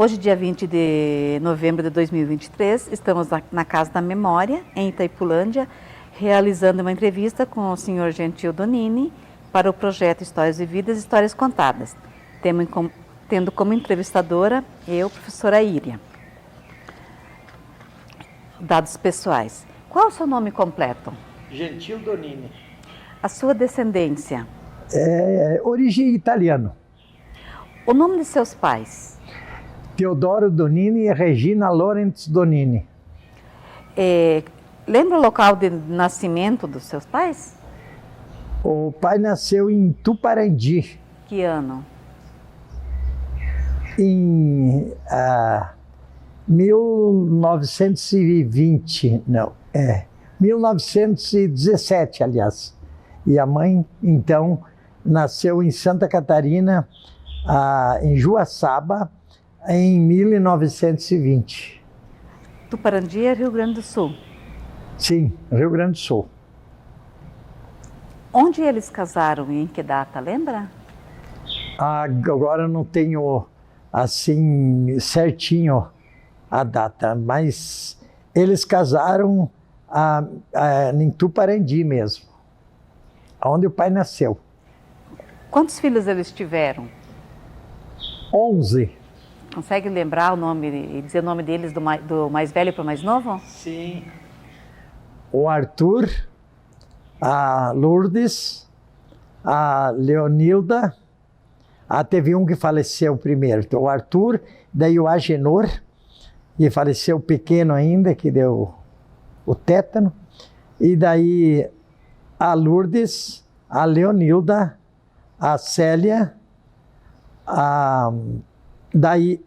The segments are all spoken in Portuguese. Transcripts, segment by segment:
Hoje, dia 20 de novembro de 2023, estamos na Casa da Memória, em Itaipulândia, realizando uma entrevista com o senhor Gentil Donini para o projeto Histórias Vividas, Histórias Contadas, tendo como entrevistadora eu, professora Íria. Dados pessoais. Qual o seu nome completo? Gentil Donini. A sua descendência? Origem italiana. O nome de seus pais? Teodoro Donini e Regina Lorenz Donini. Lembra o local de nascimento dos seus pais? O pai nasceu em Tuparandi. Que ano? Em 1920, não, 1917, aliás. E a mãe, então, nasceu em Santa Catarina, em Joaçaba, em 1920. Tuparandi é Rio Grande do Sul? Sim, Rio Grande do Sul. Onde eles casaram e em que data, lembra? Agora eu não tenho, assim, certinho a data, mas eles casaram em Tuparandi mesmo, onde o pai nasceu. Quantos filhos eles tiveram? 11. Consegue lembrar o nome e dizer o nome deles do mais velho para o mais novo? Sim. O Arthur, a Lourdes, a Leonilda, teve um que faleceu primeiro, então, o Arthur, daí o Agenor, que faleceu pequeno ainda, que deu o tétano, e daí a Lourdes, a Leonilda, a Célia, daí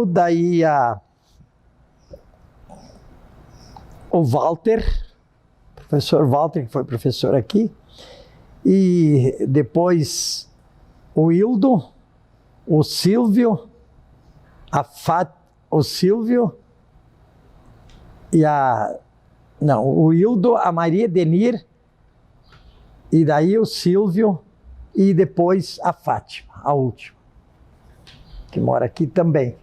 daí o Walter, professor Walter, que foi professor aqui, e depois o Hildo, o Silvio, o Silvio e o Hildo, a Maria Denir, e daí o Silvio, e depois a Fátima, a última, que mora aqui também.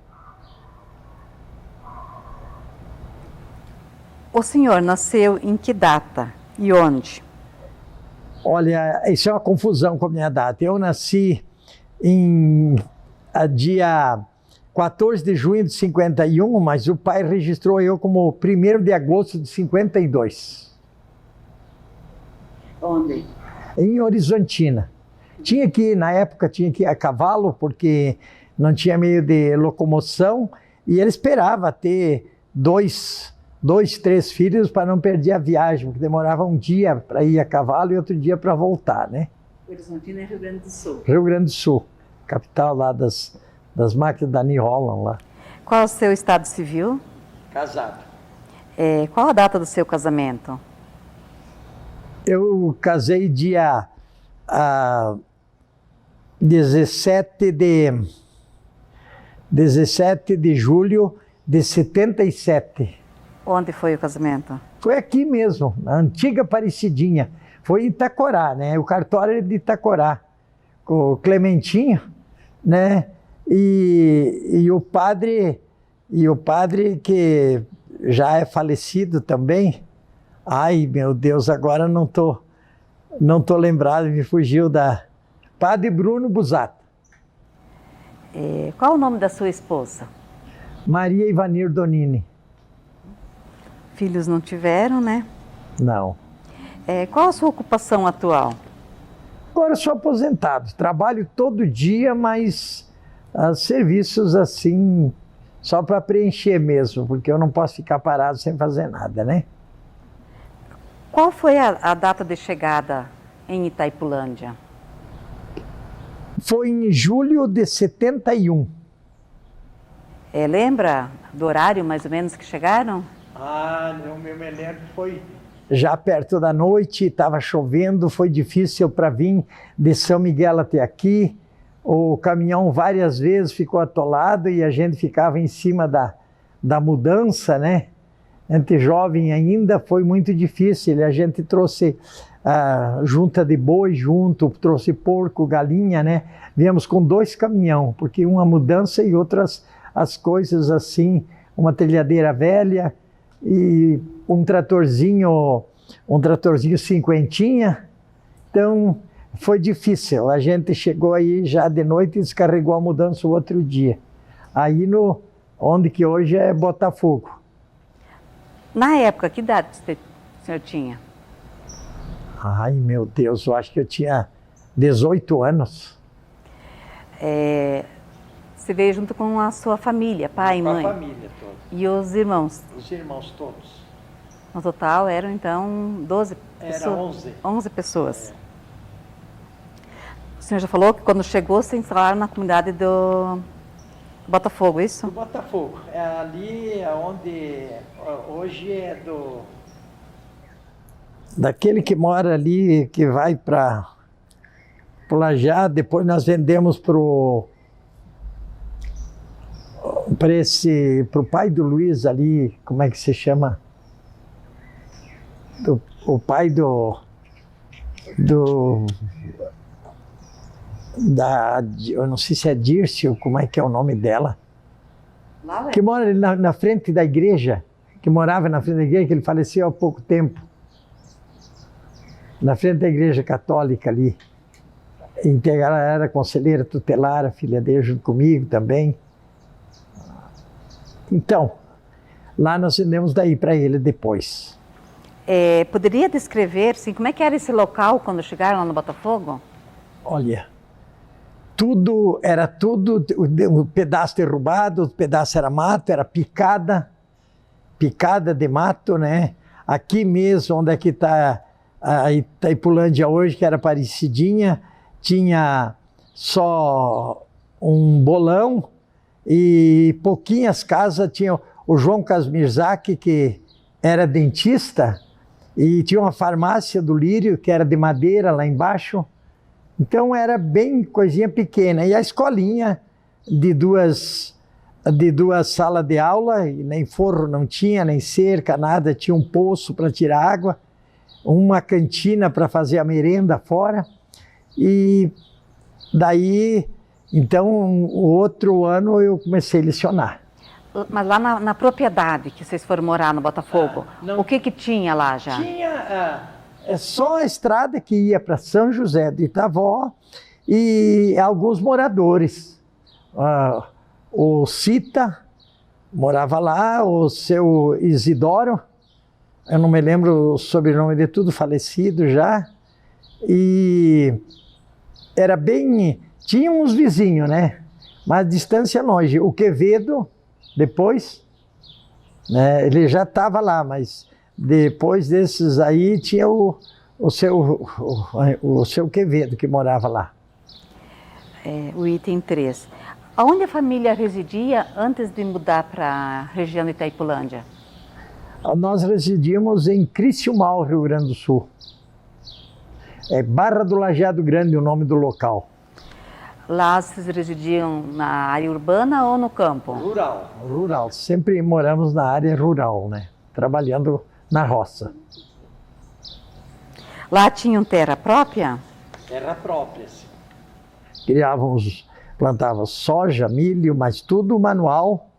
O senhor nasceu em que data e onde? Olha, isso é uma confusão com a minha data. Eu nasci em dia 14 de junho de 51, mas o pai registrou eu como 1º de agosto de 52. Onde? Em Horizontina. Na época tinha que ir a cavalo, porque não tinha meio de locomoção, e ele esperava ter dois, 3 filhos para não perder a viagem, porque demorava um dia para ir a cavalo e outro dia para voltar, né? Horizontina é Rio Grande do Sul. Rio Grande do Sul, capital lá das máquinas da New Holland lá. Qual o seu estado civil? Casado. Qual a data do seu casamento? Eu casei dia 17 de julho de 77. Onde foi o casamento? Foi aqui mesmo, na antiga Parecidinha. Foi em Itacorá, né? O cartório é de Itacorá, com o Clementinho, né? E o padre que já é falecido também. Ai, meu Deus, agora não tô lembrado, me fugiu Padre Bruno Busato. Qual o nome da sua esposa? Maria Ivanir Donini. Filhos não tiveram, né? Não. Qual a sua ocupação atual? Agora eu sou aposentado, trabalho todo dia, mas serviços assim, só para preencher mesmo, porque eu não posso ficar parado sem fazer nada, né? Qual foi a data de chegada em Itaipulândia? Foi em julho de 71. Lembra do horário mais ou menos que chegaram? Eu me lembro que foi... Já perto da noite, estava chovendo, foi difícil para vir de São Miguel até aqui. O caminhão várias vezes ficou atolado e a gente ficava em cima da mudança, né? a gente jovem ainda, foi muito difícil. A gente trouxe junta de boi junto, trouxe porco, galinha, né? Viemos com 2 caminhão, porque uma mudança e outras as coisas assim, uma trilhadeira velha e um tratorzinho cinquentinha. Então foi difícil. A gente chegou aí já de noite e descarregou a mudança o outro dia. Aí onde que hoje é Botafogo. Na época, que idade o senhor tinha? Ai, meu Deus, eu acho que eu tinha 18 anos. Você veio junto com a sua família, pai e mãe? Com a família toda. E os irmãos? Os irmãos todos. No total eram então 12 pessoas? Era 11. 11 pessoas. O senhor já falou que quando chegou, se instalaram na comunidade do Botafogo, isso? Do Botafogo. É ali onde hoje é do... Daquele que mora ali, que vai para o Lajeado, depois nós vendemos para o pai do Luiz ali, como é que se chama? O pai eu não sei se é Dirce, como é que é o nome dela? Que mora ali na frente da igreja, que morava na frente da igreja, que ele faleceu há pouco tempo. Na frente da igreja católica ali. Ela era conselheira tutelar, a filha dele junto comigo também. Então, lá nós vendemos daí para ele depois. Poderia descrever, assim, como é que era esse local quando chegaram lá no Botafogo? Olha, era tudo, um pedaço derrubado, outro pedaço era mato, era picada de mato, né? Aqui mesmo, onde é que está a Itaipulândia hoje, que era parecidinha, tinha só um bolão e pouquinhas casas. Tinha o João Casmirzak, que era dentista, e tinha uma farmácia do Lírio, que era de madeira lá embaixo. Então era bem coisinha pequena. E a escolinha de duas salas de aula, e nem forro não tinha, nem cerca, nada. Tinha um poço para tirar água, uma cantina para fazer a merenda fora. E daí, então, o outro ano eu comecei a lecionar. Mas lá na propriedade que vocês foram morar no Botafogo, o que tinha lá já? Tinha... É só a estrada que ia para São José do Itavó e alguns moradores. O Cita morava lá, o seu Isidoro, eu não me lembro o sobrenome de tudo, falecido já. E era bem... Tinha uns vizinhos, né? Mas distância longe. O Quevedo, depois, né? Ele já estava lá, mas depois desses aí tinha o seu Quevedo, que morava lá. O item 3. Onde a família residia antes de mudar para a região de Itaipulândia? Nós residíamos em Criciúmal, Rio Grande do Sul. É Barra do Lajeado Grande o nome do local. Lá vocês residiam na área urbana ou no campo? Rural. Rural. Sempre moramos na área rural, né? Trabalhando na roça. Lá tinham terra própria? Terra própria, sim. Plantávamos soja, milho, mas tudo manual,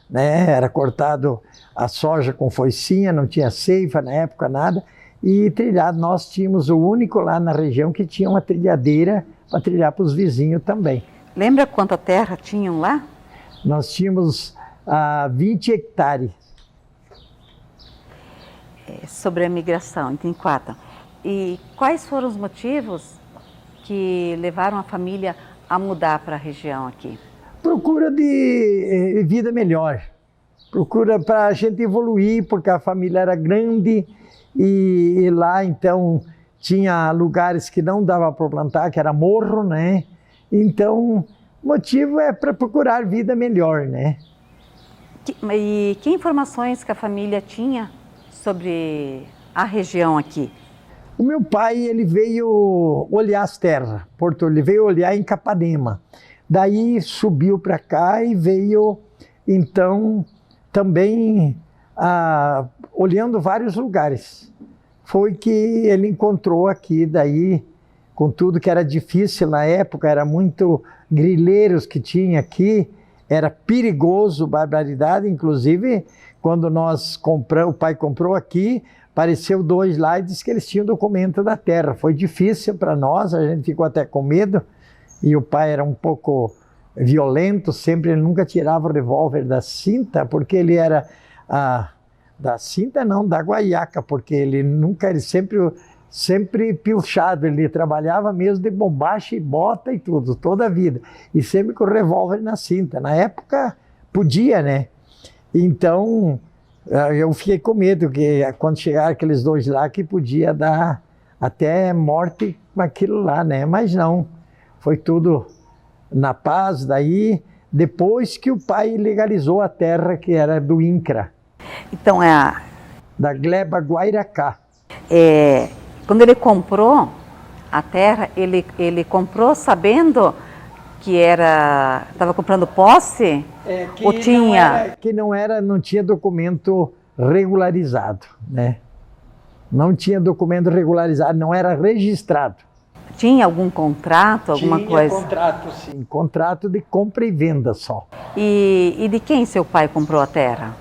né? Era cortado a soja com foicinha, não tinha ceifa na época, nada. E trilhado, nós tínhamos o único lá na região que tinha uma trilhadeira para trilhar para os vizinhos também. Lembra quanta terra tinham lá? Nós tínhamos 20 hectares. Sobre a migração, item 4. E quais foram os motivos que levaram a família a mudar para a região aqui? Procura de vida melhor. Procura para a gente evoluir, porque a família era grande e lá então tinha lugares que não dava para plantar, que era morro, né? Então, o motivo é para procurar vida melhor, né? E que informações que a família tinha sobre a região aqui? O meu pai, ele veio olhar as terras, ele veio olhar em Capanema. Daí subiu para cá e veio, então, também olhando vários lugares. Foi que ele encontrou aqui, daí, com tudo que era difícil na época, era muito grileiros que tinha aqui, era perigoso, barbaridade, inclusive quando nós compramos, o pai comprou aqui, apareceu 2 lá e disse que eles tinham documento da terra. Foi difícil para nós, a gente ficou até com medo, e o pai era um pouco violento, sempre, ele nunca tirava o revólver da cinta, porque ele era, da cinta não, da guaiaca, porque ele sempre pilchado, ele trabalhava mesmo de bombacha e bota e tudo, toda a vida, e sempre com o revólver na cinta. Na época podia, né? Então eu fiquei com medo que quando chegaram aqueles 2 lá que podia dar até morte com aquilo lá, né? Mas não, foi tudo na paz. Daí, depois que o pai legalizou a terra que era do INCRA. Então, da gleba Guairacá. Quando ele comprou a terra, ele comprou sabendo que estava comprando posse? Ou tinha? Não tinha documento regularizado, né? Não tinha documento regularizado, não era registrado. Tinha algum contrato, alguma coisa? Tinha contrato, sim. Contrato de compra e venda só. E de quem seu pai comprou a terra?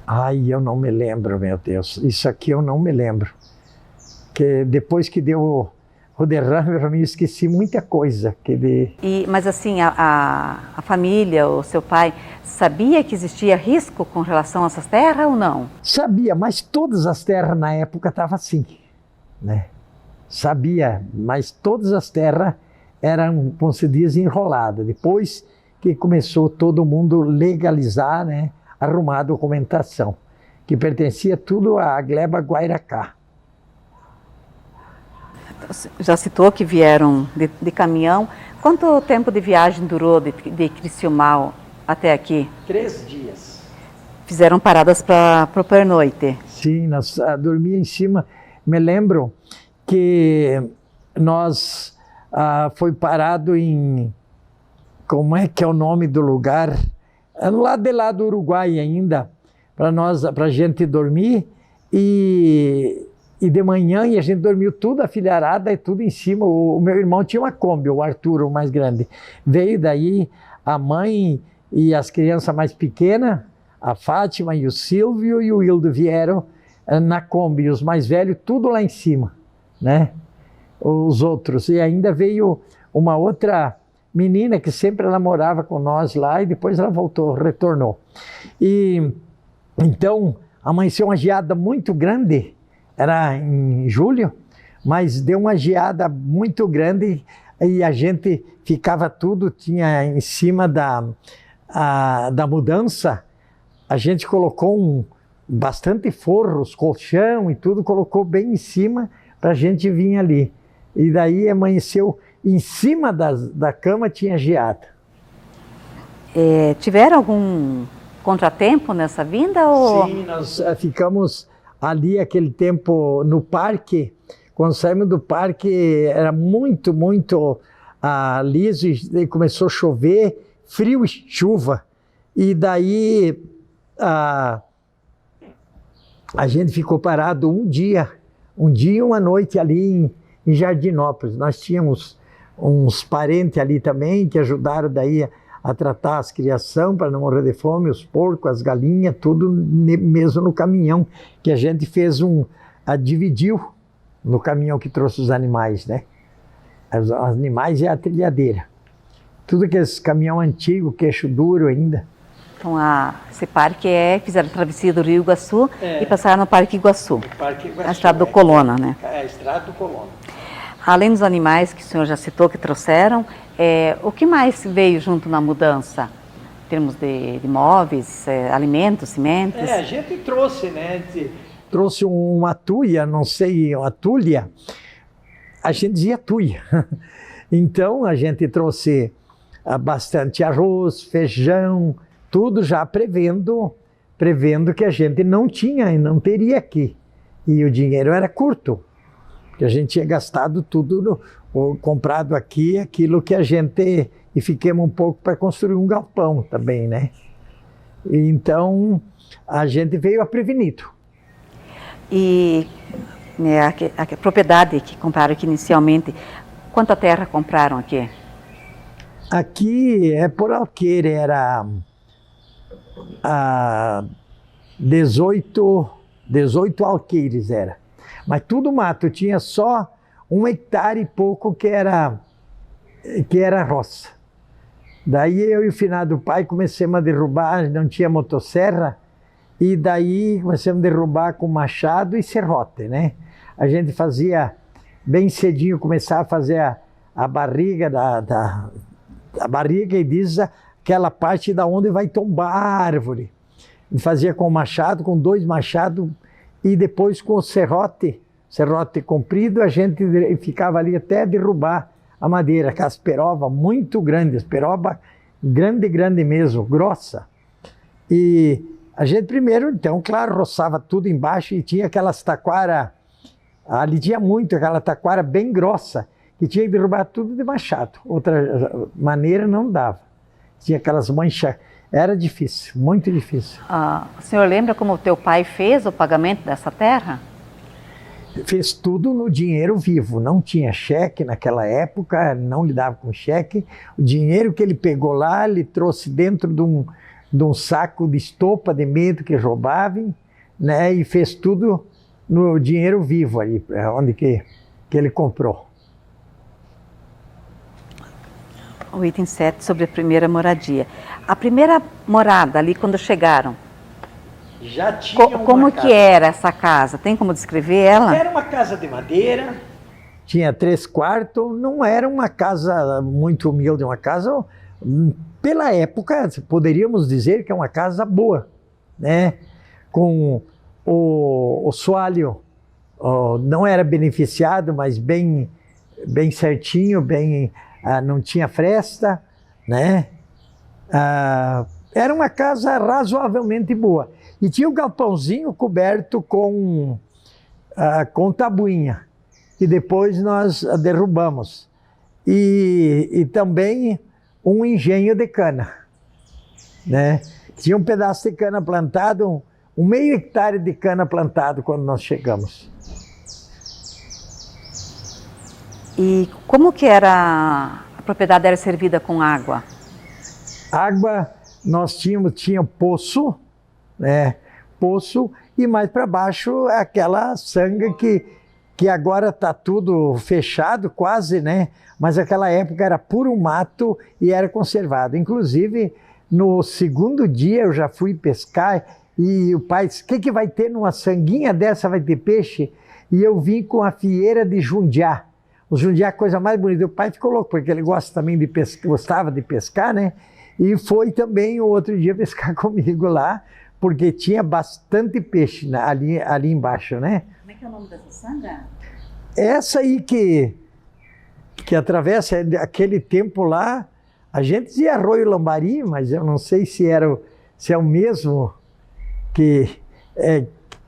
Ai, eu não me lembro, meu Deus. Isso aqui eu não me lembro. Que depois que deu o derrame, eu me esqueci muita coisa. Mas assim, a família, o seu pai, sabia que existia risco com relação a essas terras ou não? Sabia, mas todas as terras na época estavam assim, né? Sabia, mas todas as terras eram, como se diz, enroladas. Depois que começou todo mundo legalizar, né? Arrumar a documentação, que pertencia tudo à gleba Guairacá. Já citou que vieram de caminhão. Quanto tempo de viagem durou de Criciúmal até aqui? 3 dias. Fizeram paradas para o pernoite? Sim, nós dormíamos em cima. Me lembro que nós foi parado em... Como é que é o nome do lugar? No lado de lá do Uruguai ainda, para a gente dormir, e de manhã e a gente dormiu tudo, a filharada e tudo em cima. O meu irmão tinha uma Kombi, o Arthur, o mais grande. Veio daí a mãe e as crianças mais pequenas, a Fátima e o Silvio e o Hildo vieram na Kombi, os mais velhos, tudo lá em cima, né? Os outros. E ainda veio uma outra menina que sempre ela morava com nós lá e depois ela retornou. E então amanheceu uma geada muito grande, era em julho, mas deu uma geada muito grande e a gente ficava tudo, tinha em cima da mudança, a gente colocou bastante forros, colchão e tudo, colocou bem em cima para a gente vir ali. E daí amanheceu, em cima da cama tinha geada. Tiveram algum contratempo nessa vinda? Ou... Sim, nós ficamos ali aquele tempo no parque. Quando saímos do parque era muito, muito liso e começou a chover, frio e chuva. E daí a gente ficou parado um dia e uma noite ali em Jardinópolis. Nós tínhamos uns parentes ali também que ajudaram daí a tratar as criação para não morrer de fome, os porcos, as galinhas, tudo mesmo no caminhão, que a gente fez dividiu no caminhão que trouxe os animais, né? Os animais e a trilhadeira. Tudo que esse caminhão antigo, queixo duro ainda. Então, esse parque fizeram a travessia do Rio Iguaçu e passaram no Parque Iguaçu. Parque Iguaçu, a estrada do Colona, né? A estrada do Colona. Além dos animais que o senhor já citou que trouxeram, o que mais veio junto na mudança? Em termos de móveis, alimentos, sementes? A gente trouxe, né? Trouxe uma tuia, não sei, uma tulha. A gente dizia tuia. Então, a gente trouxe bastante arroz, feijão, tudo já prevendo que a gente não tinha e não teria aqui. E o dinheiro era curto, porque a gente tinha gastado tudo, comprado aqui, aquilo que a gente... E fiquemos um pouco para construir um galpão também, né? Então, a gente veio aprevenido. E né, a propriedade que compraram aqui inicialmente, quanta terra compraram aqui? Aqui é por alqueire, era 18 alqueires era. Mas tudo mato, tinha só 1 hectare e pouco que era roça. Daí eu e o finado pai começamos a derrubar, não tinha motosserra, e daí começamos a derrubar com machado e serrote, né? A gente fazia bem cedinho, começava a fazer a barriga a barriga e diz aquela parte da onde vai tombar a árvore. E fazia com machado, com 2 machados, e depois com o serrote comprido, a gente ficava ali até derrubar a madeira, aquelas perovas muito grandes, peroba grande mesmo, grossa. E a gente primeiro, então, claro, roçava tudo embaixo e tinha aquelas taquara, ali tinha muito, aquela taquara bem grossa, que tinha que derrubar tudo de machado. Outra maneira não dava. Tinha aquelas manchas, era difícil, muito difícil. O senhor lembra como o teu pai fez o pagamento dessa terra? Fez tudo no dinheiro vivo, não tinha cheque naquela época, não lidava com cheque. O dinheiro que ele pegou lá, ele trouxe dentro de um saco de estopa de medo que roubavam, né, e fez tudo no dinheiro vivo ali, onde que ele comprou. O item 7 sobre a primeira moradia. A primeira morada ali, quando chegaram, Já tinha uma como que casa. era essa casa? Tem como descrever ela? Era uma casa de madeira. Tinha 3 quartos, não era uma casa muito humilde, uma casa, pela época, poderíamos dizer que é uma casa boa, né? Com o soalho, não era beneficiado, mas bem certinho, não tinha fresta, né? Era uma casa razoavelmente boa. E tinha um galpãozinho coberto com tabuinha, que depois nós derrubamos. E também um engenho de cana, né? Tinha um pedaço de cana plantado, um meio hectare de cana plantado quando nós chegamos. E como que era, a propriedade era servida com água? Água, nós tinha poço, né? Poço, e mais para baixo aquela sanga que agora está tudo fechado quase, né? Mas naquela época era puro mato e era conservado. Inclusive, no segundo dia eu já fui pescar e o pai disse, o que vai ter numa sanguinha dessa, vai ter peixe? E eu vim com a fieira de jundiá. O jundiá é a coisa mais bonita. O pai ficou louco, porque ele gosta também de pescar, gostava de pescar, né? E foi também o outro dia pescar comigo lá, porque tinha bastante peixe ali embaixo, né? Como é que é o nome dessa sanga? Essa aí que atravessa aquele tempo lá, a gente dizia Arroio Lambari, mas eu não sei se é o mesmo,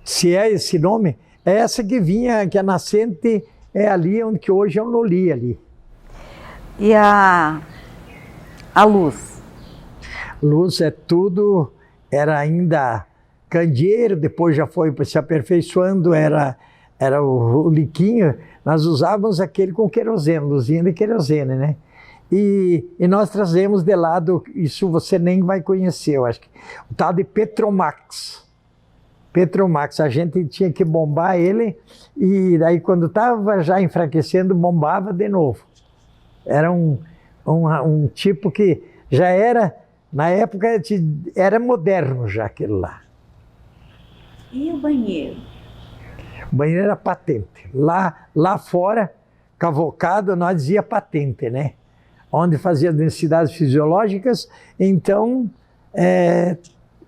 se é esse nome. É essa que vinha, que a nascente é ali onde que hoje é o Noli ali. E a luz? Luz é tudo, era ainda candeeiro, depois já foi se aperfeiçoando, era o liquinho, nós usávamos aquele com querosene, luzinha de querosene, né? E nós trazemos de lado, isso você nem vai conhecer, eu acho que, o tal de Petromax. Petromax, a gente tinha que bombar ele, e daí quando estava já enfraquecendo, bombava de novo. Era um tipo que já era, na época, era moderno já aquele lá. E o banheiro? O banheiro era patente. Lá fora, cavocado, nós dizia patente, né? Onde fazia as necessidades fisiológicas, então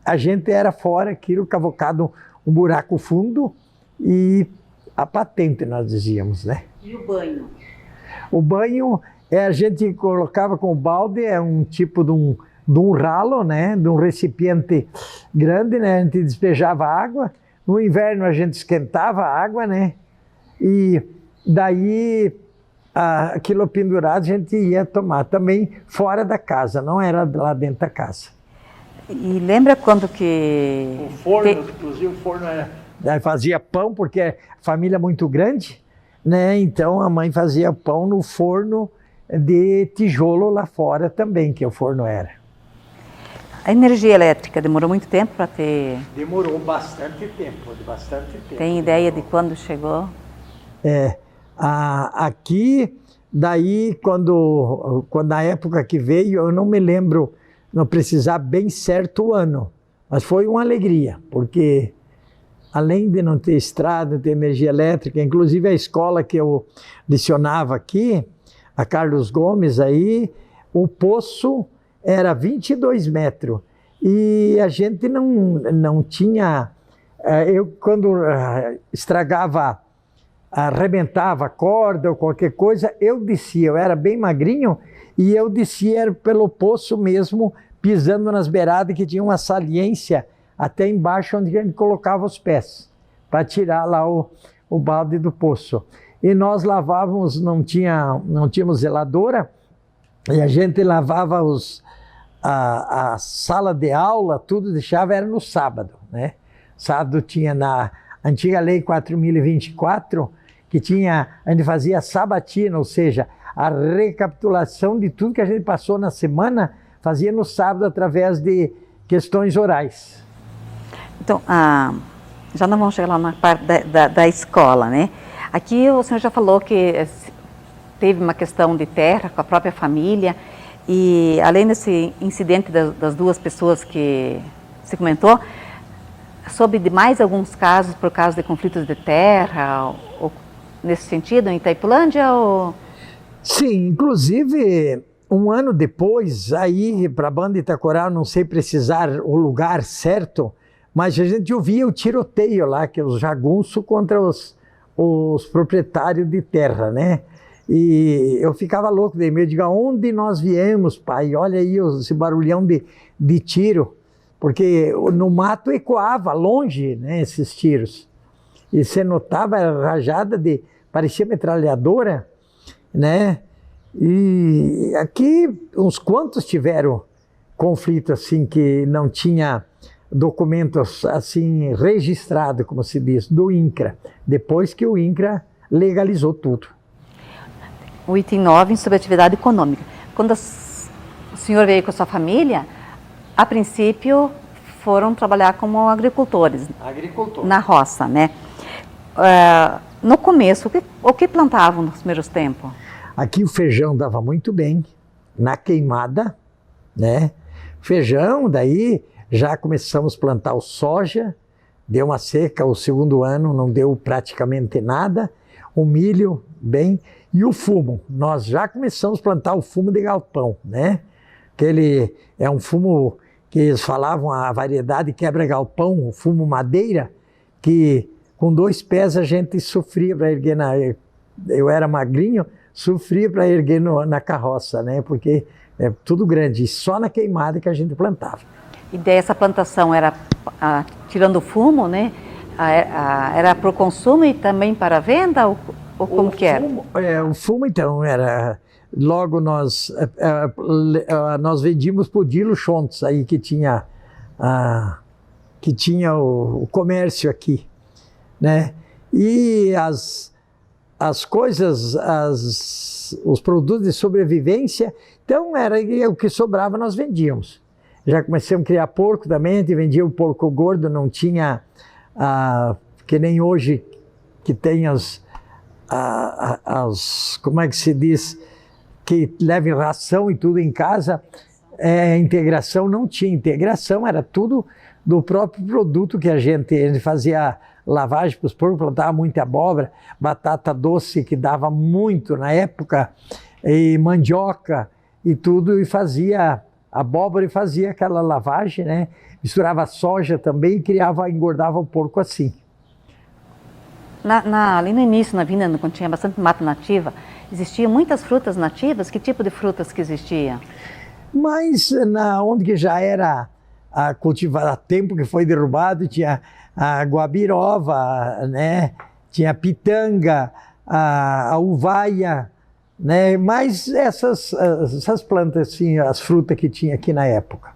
a gente era fora, aquilo cavocado, um buraco fundo, e a patente nós dizíamos, né? E o banho? O banho, a gente colocava com o balde, é um tipo de um ralo, né? De um recipiente grande, né? A gente despejava água. No inverno a gente esquentava a água, né? E daí aquilo pendurado a gente ia tomar também fora da casa, não era lá dentro da casa. E lembra quando que... O forno, inclusive o forno Aí fazia pão, porque é família muito grande, né? Então a mãe fazia pão no forno de tijolo lá fora também, que o forno era. A energia elétrica demorou muito tempo para ter... Demorou bastante tempo, bastante tempo. Tem ideia de quando chegou? Aqui, daí, quando na época que veio, eu não me lembro, não precisar bem certo o ano, mas foi uma alegria, porque além de não ter estrada, ter energia elétrica, inclusive a escola que eu lecionava aqui, a Carlos Gomes, aí, o poço era 22 metros, e a gente não tinha... Eu, quando estragava, arrebentava a corda ou qualquer coisa, eu descia, eu era bem magrinho, e eu descia pelo poço mesmo, pisando nas beiradas que tinha uma saliência até embaixo onde a gente colocava os pés, para tirar lá o balde do poço. E nós lavávamos, não tínhamos zeladora, e a gente lavava a sala de aula, tudo deixava, era no sábado, né? Sábado tinha na antiga lei 4.024, que a gente fazia sabatina, ou seja, a recapitulação de tudo que a gente passou na semana, fazia no sábado através de questões orais. Então, já não vamos chegar lá na parte da escola, né? Aqui o senhor já falou que teve uma questão de terra com a própria família, e além desse incidente das duas pessoas que se comentou, soube de mais alguns casos por causa de conflitos de terra, ou nesse sentido, em Itaipulândia? Ou... Sim, inclusive, um ano depois, aí para a banda Itacorá, não sei precisar o lugar certo, mas a gente ouvia o tiroteio lá, que é os jagunços contra os proprietários de terra, né? E eu ficava louco de medo, digo, aonde nós viemos, pai? Olha aí esse barulhão de tiro, porque no mato ecoava longe, né, esses tiros. E você notava, era rajada parecia metralhadora, né? E aqui uns quantos tiveram conflito assim, que não tinha documentos assim registrados, como se diz, do INCRA, depois que o INCRA legalizou tudo. O item 9, sobre atividade econômica. Quando o senhor veio com a sua família, a princípio foram trabalhar como agricultores. Na roça, né? No começo, o que plantavam nos primeiros tempos? Aqui o feijão dava muito bem, na queimada, né? Feijão, daí já começamos a plantar o soja, deu uma seca, o segundo ano não deu praticamente nada, o milho, bem, e o fumo. Nós já começamos a plantar o fumo de galpão, né? Que ele é um fumo que eles falavam, a variedade quebra-galpão, o fumo madeira, que com 2 pés a gente sofria para erguer eu era magrinho, sofria para erguer na carroça, né? Porque é tudo grande, e só na queimada que a gente plantava. E daí essa plantação era, tirando o fumo, né? Era para o consumo e também para a venda? Ou como que era? O fumo, então, era... Logo nós vendíamos para o Dilo Schontes, aí que tinha o comércio aqui, né? E as coisas, os produtos de sobrevivência, então era o que sobrava nós vendíamos. Já comecemos a criar porco também, a gente vendia o porco gordo, não tinha, que nem hoje, que tem como é que se diz, que levem ração e tudo em casa. Integração não tinha integração, era tudo do próprio produto que a gente fazia lavagem para os porcos, plantava muita abóbora, batata doce que dava muito na época, e mandioca e tudo, e fazia abóbora e fazia aquela lavagem, né? Misturava soja também e engordava o porco assim. Ali no início, na vinda, quando tinha bastante mata nativa, existiam muitas frutas nativas? Que tipo de frutas que existia? Mas onde que já era cultivado, há tempo que foi derrubado, tinha a guabirova, né? Tinha a pitanga, a uvaia, né? Mas essas plantas, assim, as frutas que tinha aqui na época.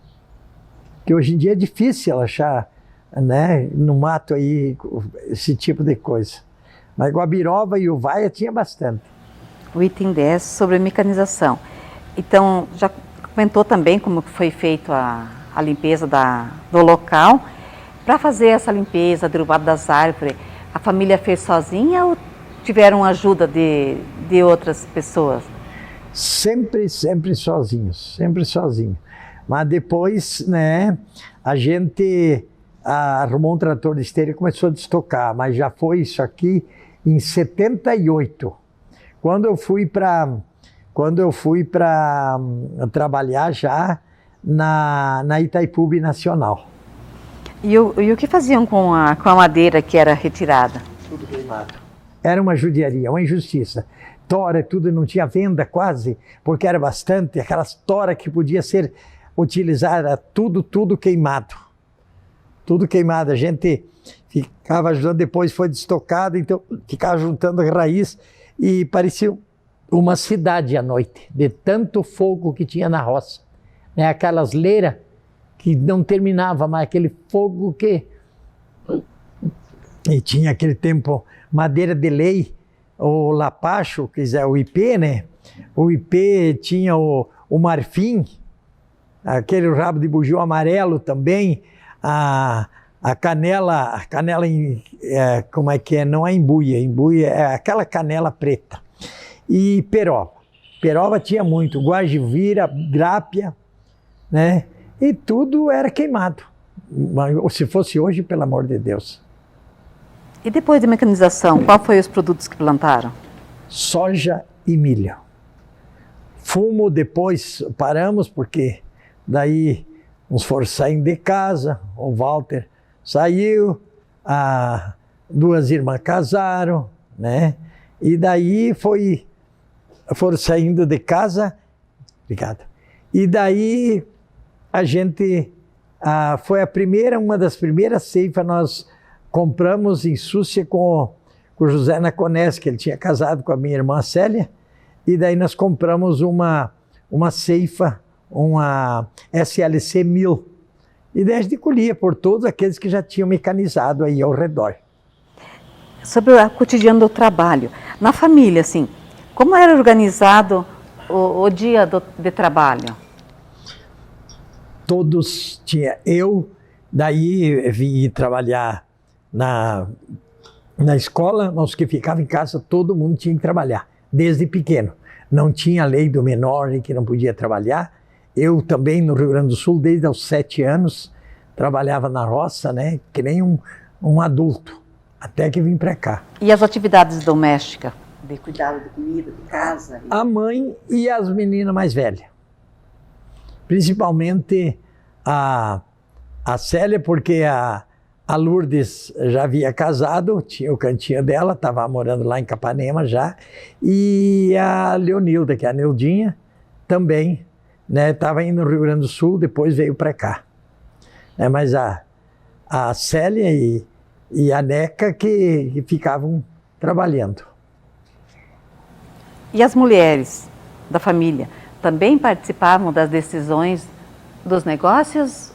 Que hoje em dia é difícil achar né, no mato aí, esse tipo de coisa. Mas Guabiroba e Uvaia tinha bastante. O item 10 sobre mecanização. Então, já comentou também como foi feita a limpeza do local. Para fazer essa limpeza, a derrubada das árvores, a família fez sozinha ou tiveram ajuda de outras pessoas? Sempre sozinhos, sempre sozinho. Mas depois, né, a gente arrumou um trator de esteira e começou a destocar, mas já foi isso aqui em 78, quando eu fui para trabalhar já na Itaipu Nacional. E o que faziam com a madeira que era retirada? Tudo queimado. Era uma judiaria, uma injustiça. Tora, tudo, não tinha venda quase, porque era bastante, aquelas tora que podia ser utilizada, tudo queimado. Tudo queimado, a gente ficava ajudando, depois foi destocado, então ficava juntando raiz e parecia uma cidade à noite, de tanto fogo que tinha na roça. Né? Aquelas leiras que não terminava mais, aquele fogo que... E tinha aquele tempo madeira de lei, o lapacho, quer dizer, o ipê, né? O ipê tinha o marfim, aquele rabo de bugio amarelo também, a canela como é que é? Não é embuia é aquela canela preta. E peroba. Peroba tinha muito, guajivira, grápia, né? E tudo era queimado. Se fosse hoje, pelo amor de Deus. E depois da mecanização, qual foi os produtos que plantaram? Soja e milho. Fumo depois paramos, porque daí uns foram saindo de casa, o Walter saiu, duas irmãs casaram, né? E daí foram saindo de casa, obrigado. E daí a gente, foi uma das primeiras ceifas, nós compramos em Súcia com o José Naconés, que ele tinha casado com a minha irmã Célia, e daí nós compramos uma ceifa, uma SLC 1000, e daí a gente colhia por todos aqueles que já tinham mecanizado aí ao redor. Sobre o cotidiano do trabalho, na família, assim, como era organizado o dia de trabalho? Todos tinham. Eu, daí, vim trabalhar na escola, mas os que ficavam em casa, todo mundo tinha que trabalhar, desde pequeno. Não tinha lei do menor que não podia trabalhar. Eu também, no Rio Grande do Sul, desde os 7 anos, trabalhava na roça, né, que nem um adulto, até que vim para cá. E as atividades domésticas? De cuidado de comida, de casa? A mãe e as meninas mais velhas. Principalmente a Célia, porque a Lourdes já havia casado, tinha o cantinho dela, estava morando lá em Capanema já, e a Leonilda, que é a Neudinha, também, né, estava indo no Rio Grande do Sul, depois veio para cá. Mas a Célia e a Neca que ficavam trabalhando. E as mulheres da família também participavam das decisões dos negócios?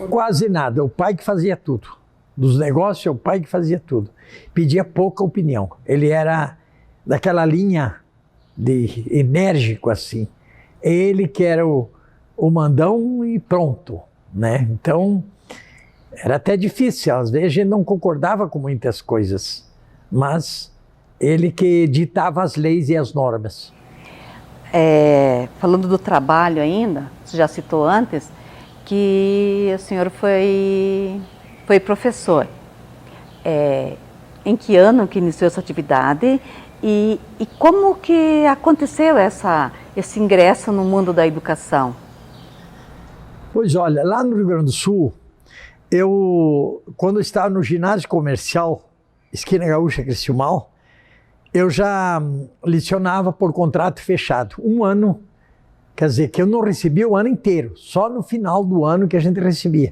Quase nada, o pai que fazia tudo. Dos negócios, o pai que fazia tudo. Pedia pouca opinião. Ele era daquela linha de enérgico assim. Ele que era o mandão e pronto, né? Então, era até difícil. Às vezes a gente não concordava com muitas coisas, mas ele que ditava as leis e as normas. Falando do trabalho ainda, você já citou antes, que o senhor foi professor. Em que ano que iniciou essa atividade e como que aconteceu esse ingresso no mundo da educação? Pois olha, lá no Rio Grande do Sul, quando eu estava no ginásio comercial, Esquina Gaúcha Criciúmal, eu já lecionava por contrato fechado, 1 ano. Quer dizer, que eu não recebia o ano inteiro, só no final do ano que a gente recebia.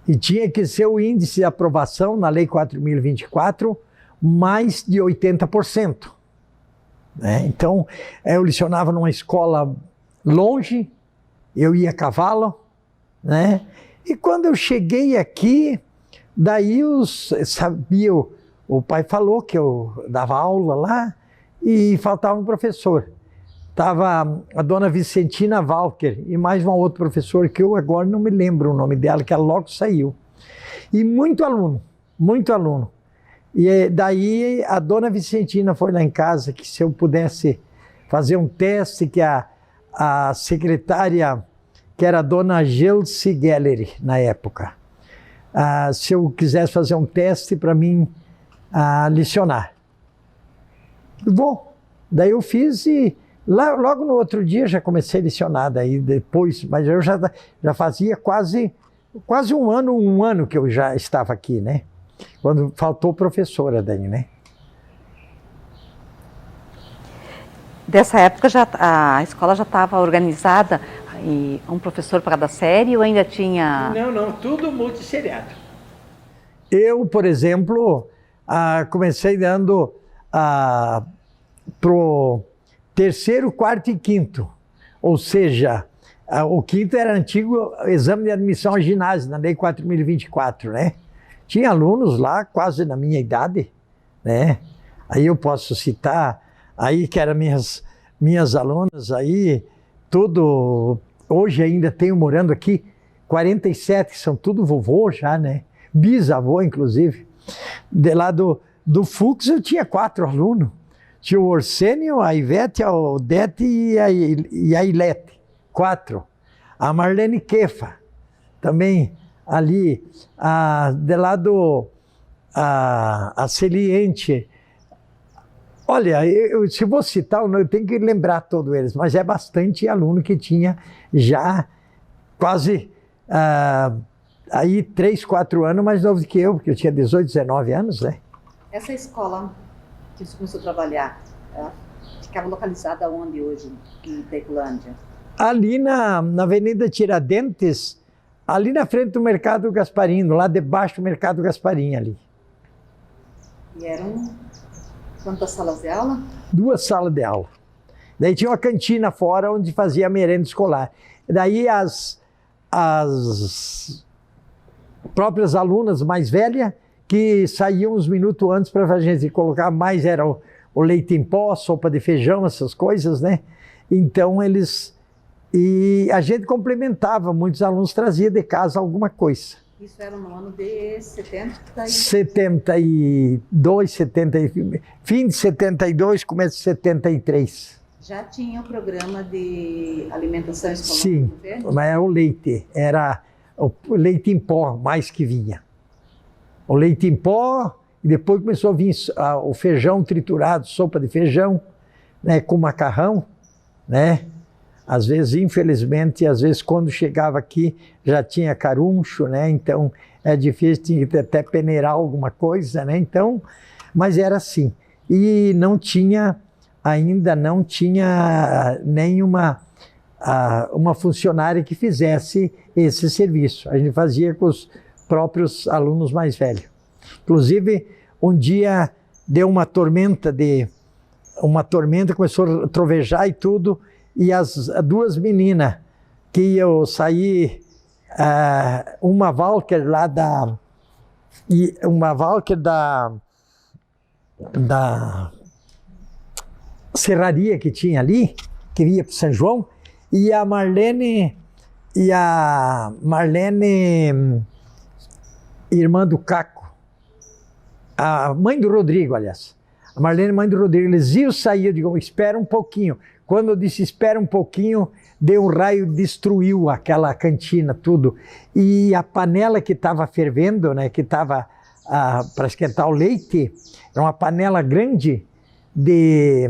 E tinha que ser o índice de aprovação na Lei 4.024, mais de 80%. Né? Então, eu lecionava numa escola longe, eu ia a cavalo, né? E quando eu cheguei aqui, daí sabia, o pai falou que eu dava aula lá e faltava um professor. Estava a dona Vicentina Walker e mais uma outra professora que eu agora não me lembro o nome dela, que ela logo saiu. E muito aluno, muito aluno. E daí a dona Vicentina foi lá em casa que se eu pudesse fazer um teste, que a secretária, que era a dona Gelsi Gelleri na época, se eu quisesse fazer um teste para mim licionar. Bom, daí eu fiz e logo no outro dia já comecei a licionar, daí depois, mas eu já fazia quase um ano que eu já estava aqui, né? Quando faltou professora daí, né? Dessa época a escola já estava organizada e um professor para cada série ou ainda tinha... Não, tudo multisseriado. Eu, por exemplo, comecei dando pro terceiro, quarto e quinto. Ou seja, o quinto era antigo exame de admissão ao ginásio, na Lei 4.024, né? Tinha alunos lá quase na minha idade, né? Aí eu posso citar, aí que eram minhas alunas aí, tudo, hoje ainda tenho morando aqui, 47, que são tudo vovô já, né? Bisavô, inclusive. De lá do Fux eu tinha 4 alunos. Tinha o Orsênio, a Ivete, a Odete e a Ilete. 4. A Marlene Kefa, também ali. De lá a Celiente. Olha, se vou citar, eu tenho que lembrar todos eles, mas é bastante aluno que tinha já quase aí 3, 4 anos mais novo do que eu, porque eu tinha 18, 19 anos, né? Essa escola que você começou a trabalhar, ficava localizada onde hoje, em Itaiculândia? Ali na Avenida Tiradentes, ali na frente do Mercado Gasparino, lá debaixo do Mercado Gasparim ali. E eram quantas salas de aula? 2 salas de aula. Daí tinha uma cantina fora onde fazia a merenda escolar. Daí as próprias alunas mais velhas que saíam uns minutos antes para a gente colocar mais, era o leite em pó, sopa de feijão, essas coisas, né? Então e a gente complementava, muitos alunos traziam de casa alguma coisa. Isso era no ano de 70? 72, fim de 72, começo de 73. Já tinha o programa de alimentação escolar? Sim, mas era o leite, era o leite em pó mais que vinha. O leite em pó, e depois começou a vir o feijão triturado, sopa de feijão, né, com macarrão, né? Às vezes, infelizmente, às vezes quando chegava aqui já tinha caruncho, né? Então é difícil, tinha que até peneirar alguma coisa, né? Então, mas era assim. E ainda não tinha nenhuma uma funcionária que fizesse esse serviço. A gente fazia com os próprios alunos mais velhos. Inclusive, um dia deu uma tormenta, começou a trovejar e tudo, e as 2 meninas que iam sair, uma Walker lá da serraria que tinha ali, que ia para São João, e a Marlene, irmã do Caco, a mãe do Rodrigo, aliás, a Marlene, mãe do Rodrigo, eles iam sair, eu digo, espera um pouquinho. Quando eu disse espera um pouquinho, deu um raio, destruiu aquela cantina, tudo. E a panela que estava fervendo, né, que estava para esquentar o leite, era uma panela grande de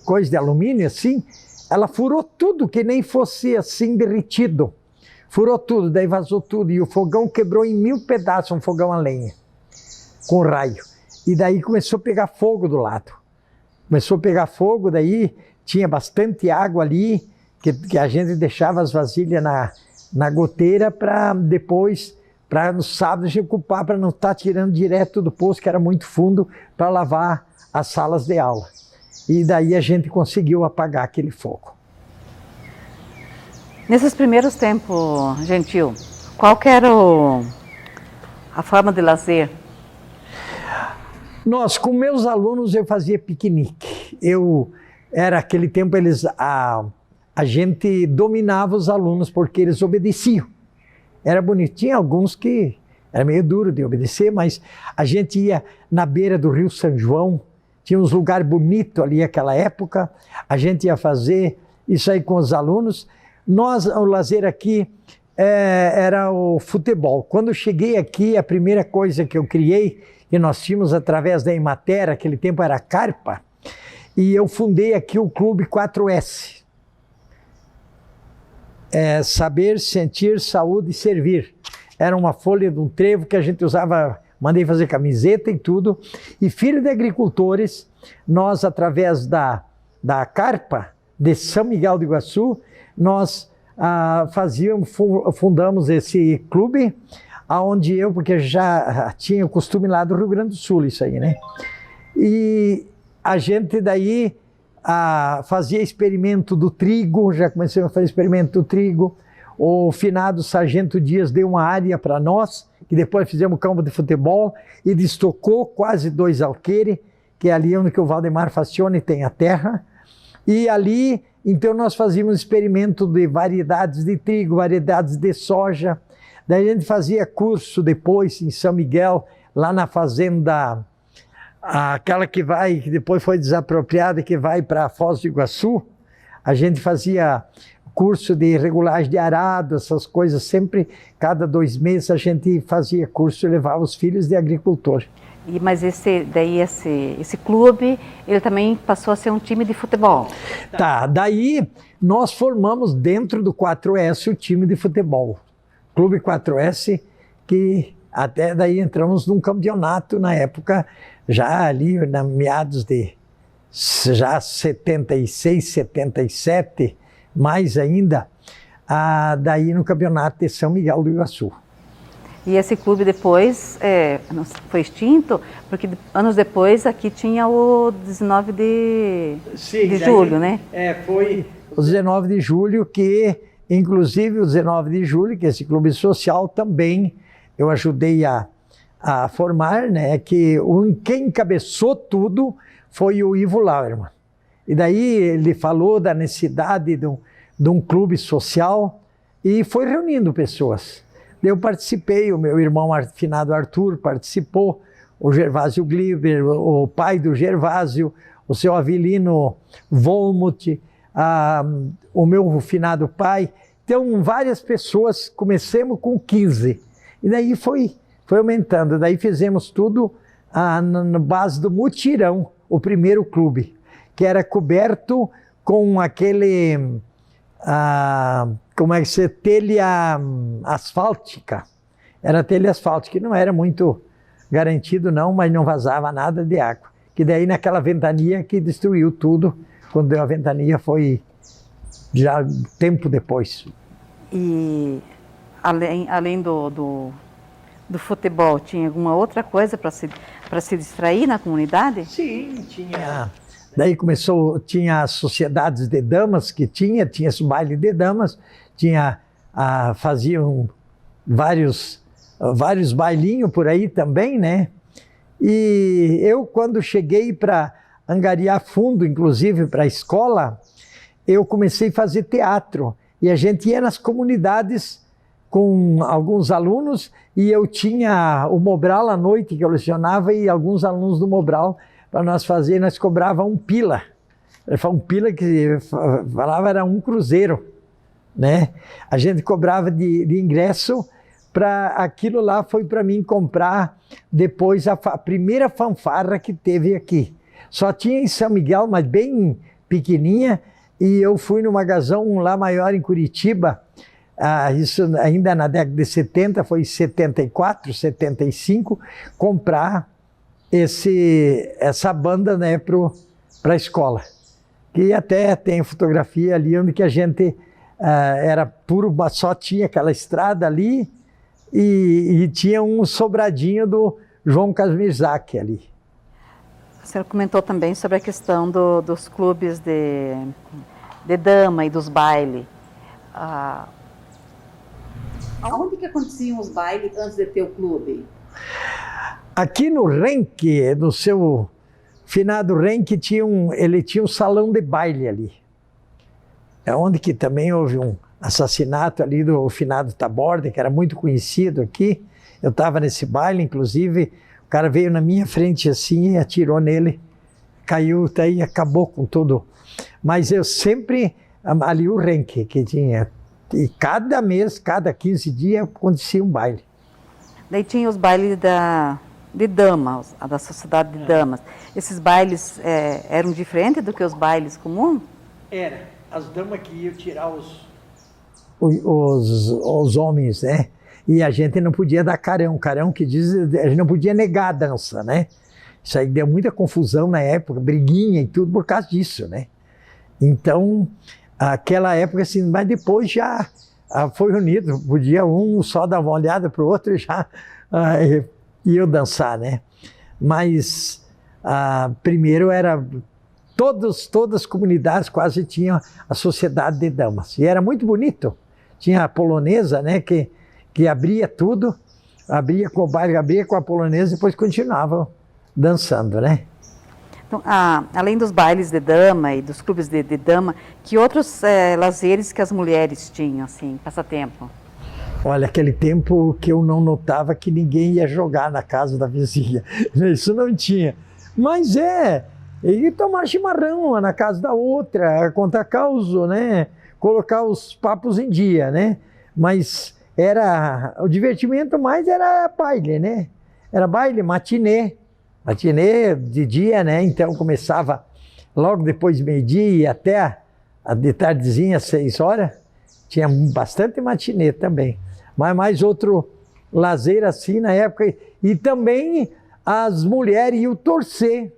coisa de alumínio, assim, ela furou tudo, que nem fosse assim derretido. Furou tudo, daí vazou tudo, e o fogão quebrou em 1000 pedaços, um fogão a lenha, com raio. E daí começou a pegar fogo do lado. Começou a pegar fogo, daí tinha bastante água ali, que a gente deixava as vasilhas na goteira para depois, para no sábado a gente ocupar, para não estar tirando direto do poço, que era muito fundo, para lavar as salas de aula. E daí a gente conseguiu apagar aquele fogo. Nesses primeiros tempos, Gentil, qual que era a forma de lazer? Com meus alunos eu fazia piquenique. Era aquele tempo a gente dominava os alunos porque eles obedeciam. Era bonito. Tinha alguns que era meio duro de obedecer, mas a gente ia na beira do Rio São João, tinha uns lugares bonitos ali naquela época, a gente ia fazer isso aí com os alunos. O lazer aqui era o futebol. Quando eu cheguei aqui, a primeira coisa que eu criei, que nós tínhamos através da Emater, aquele tempo era Carpa, e eu fundei aqui o Clube 4S. Saber, sentir, saúde e servir. Era uma folha de um trevo que a gente usava, mandei fazer camiseta e tudo. E filho de agricultores, nós através da Carpa, de São Miguel do Iguaçu, nós fundamos esse clube, aonde porque já tinha o costume lá do Rio Grande do Sul, isso aí, né? E a gente daí fazia experimento do trigo, já começamos a fazer experimento do trigo. O finado Sargento Dias deu uma área para nós, que depois fizemos campo de futebol, e destocou quase 2 alqueires, que é ali onde o Valdemar Facione tem a terra. E ali, então, nós fazíamos experimento de variedades de trigo, variedades de soja. Daí a gente fazia curso depois em São Miguel, lá na fazenda, aquela que depois foi desapropriada, que vai para Foz do Iguaçu. A gente fazia curso de regulagem de arado, essas coisas, sempre, cada 2 meses a gente fazia curso e levava os filhos de agricultor. Mas esse clube, ele também passou a ser um time de futebol? Daí nós formamos dentro do 4S o time de futebol. Clube 4S, que até daí entramos num campeonato na época, já ali na meados de 76, 77, mais ainda, daí no campeonato de São Miguel do Iguaçu. E esse clube depois foi extinto, porque anos depois aqui tinha o 19 de julho, né? Foi o 19 de julho, que inclusive o 19 de julho, que esse clube social também eu ajudei a formar, né? Quem encabeçou tudo foi o Ivo Lauermann. E daí ele falou da necessidade de um clube social e foi reunindo pessoas. Eu participei, o meu irmão finado Arthur participou, o Gervásio Gliber, o pai do Gervásio, o seu Avelino Volmuth, o meu finado pai. Então, várias pessoas, comecemos com 15. E daí foi aumentando. Daí fizemos tudo na base do mutirão, o primeiro clube, que era coberto com aquele... telha asfáltica. Era telha asfáltica, que não era muito garantido não, mas não vazava nada de água. Que daí naquela ventania que destruiu tudo, quando deu a ventania foi já tempo depois. E além do futebol, tinha alguma outra coisa para se distrair na comunidade? Sim, tinha. Daí tinha as sociedades de damas que tinha esse baile de damas, faziam vários bailinhos por aí também, né? E eu, quando cheguei para angariar fundo, inclusive para a escola, eu comecei a fazer teatro. E a gente ia nas comunidades com alguns alunos, e eu tinha o Mobral à noite que eu lecionava, e alguns alunos do Mobral para nós fazer, nós cobrava 1 pila. Um pila que falava era 1 cruzeiro, né? A gente cobrava de ingresso, para aquilo lá foi para mim comprar depois a primeira fanfarra que teve aqui. Só tinha em São Miguel, mas bem pequenininha, e eu fui no Magazão lá maior em Curitiba, isso ainda na década de 70, foi 74, 75, comprar essa banda, né, para a escola. Que até tem fotografia ali onde que a gente era puro, só tinha aquela estrada ali e tinha um sobradinho do João Kazmierzak ali. O senhor comentou também sobre a questão dos clubes de dama e dos bailes. Aonde que aconteciam os bailes antes de ter o clube? Aqui no Renque, no seu finado Renque, ele tinha um salão de baile ali. É onde que também houve um assassinato ali do finado Taborda, que era muito conhecido aqui. Eu estava nesse baile, inclusive, o cara veio na minha frente assim e atirou nele. Caiu daí e acabou com tudo. Mas eu sempre, ali o Renque, que tinha, e cada mês, cada 15 dias, acontecia um baile. Daí tinha os bailes de damas, da sociedade de damas. Esses bailes eram diferentes do que os bailes comuns? Era. As damas que iam tirar os homens, né? E a gente não podia dar carão. Carão que diz, a gente não podia negar a dança, né? Isso aí deu muita confusão na época, briguinha e tudo por causa disso, né? Então, aquela época, assim, mas depois já foi unido. Podia um só dar uma olhada para o outro e já ia dançar, né? Mas primeiro era... Todas as comunidades quase tinham a sociedade de damas. E era muito bonito. Tinha a polonesa, né, que abria tudo, abria com o baile, abria com a polonesa e depois continuavam dançando, né? Então, além dos bailes de dama e dos clubes de dama, que outros lazeres que as mulheres tinham, assim, passatempo? Olha, aquele tempo que eu não notava que ninguém ia jogar na casa da vizinha. Isso não tinha. Mas e tomar chimarrão uma na casa da outra, contar causa, né? Colocar os papos em dia, né? Mas o divertimento mais era baile, né? Era baile, matinê. Matinê de dia, né? Então começava logo depois de meio-dia e até de tardezinha, 6 horas. Tinha bastante matinê também. Mas mais outro lazer assim na época. E também as mulheres iam torcer.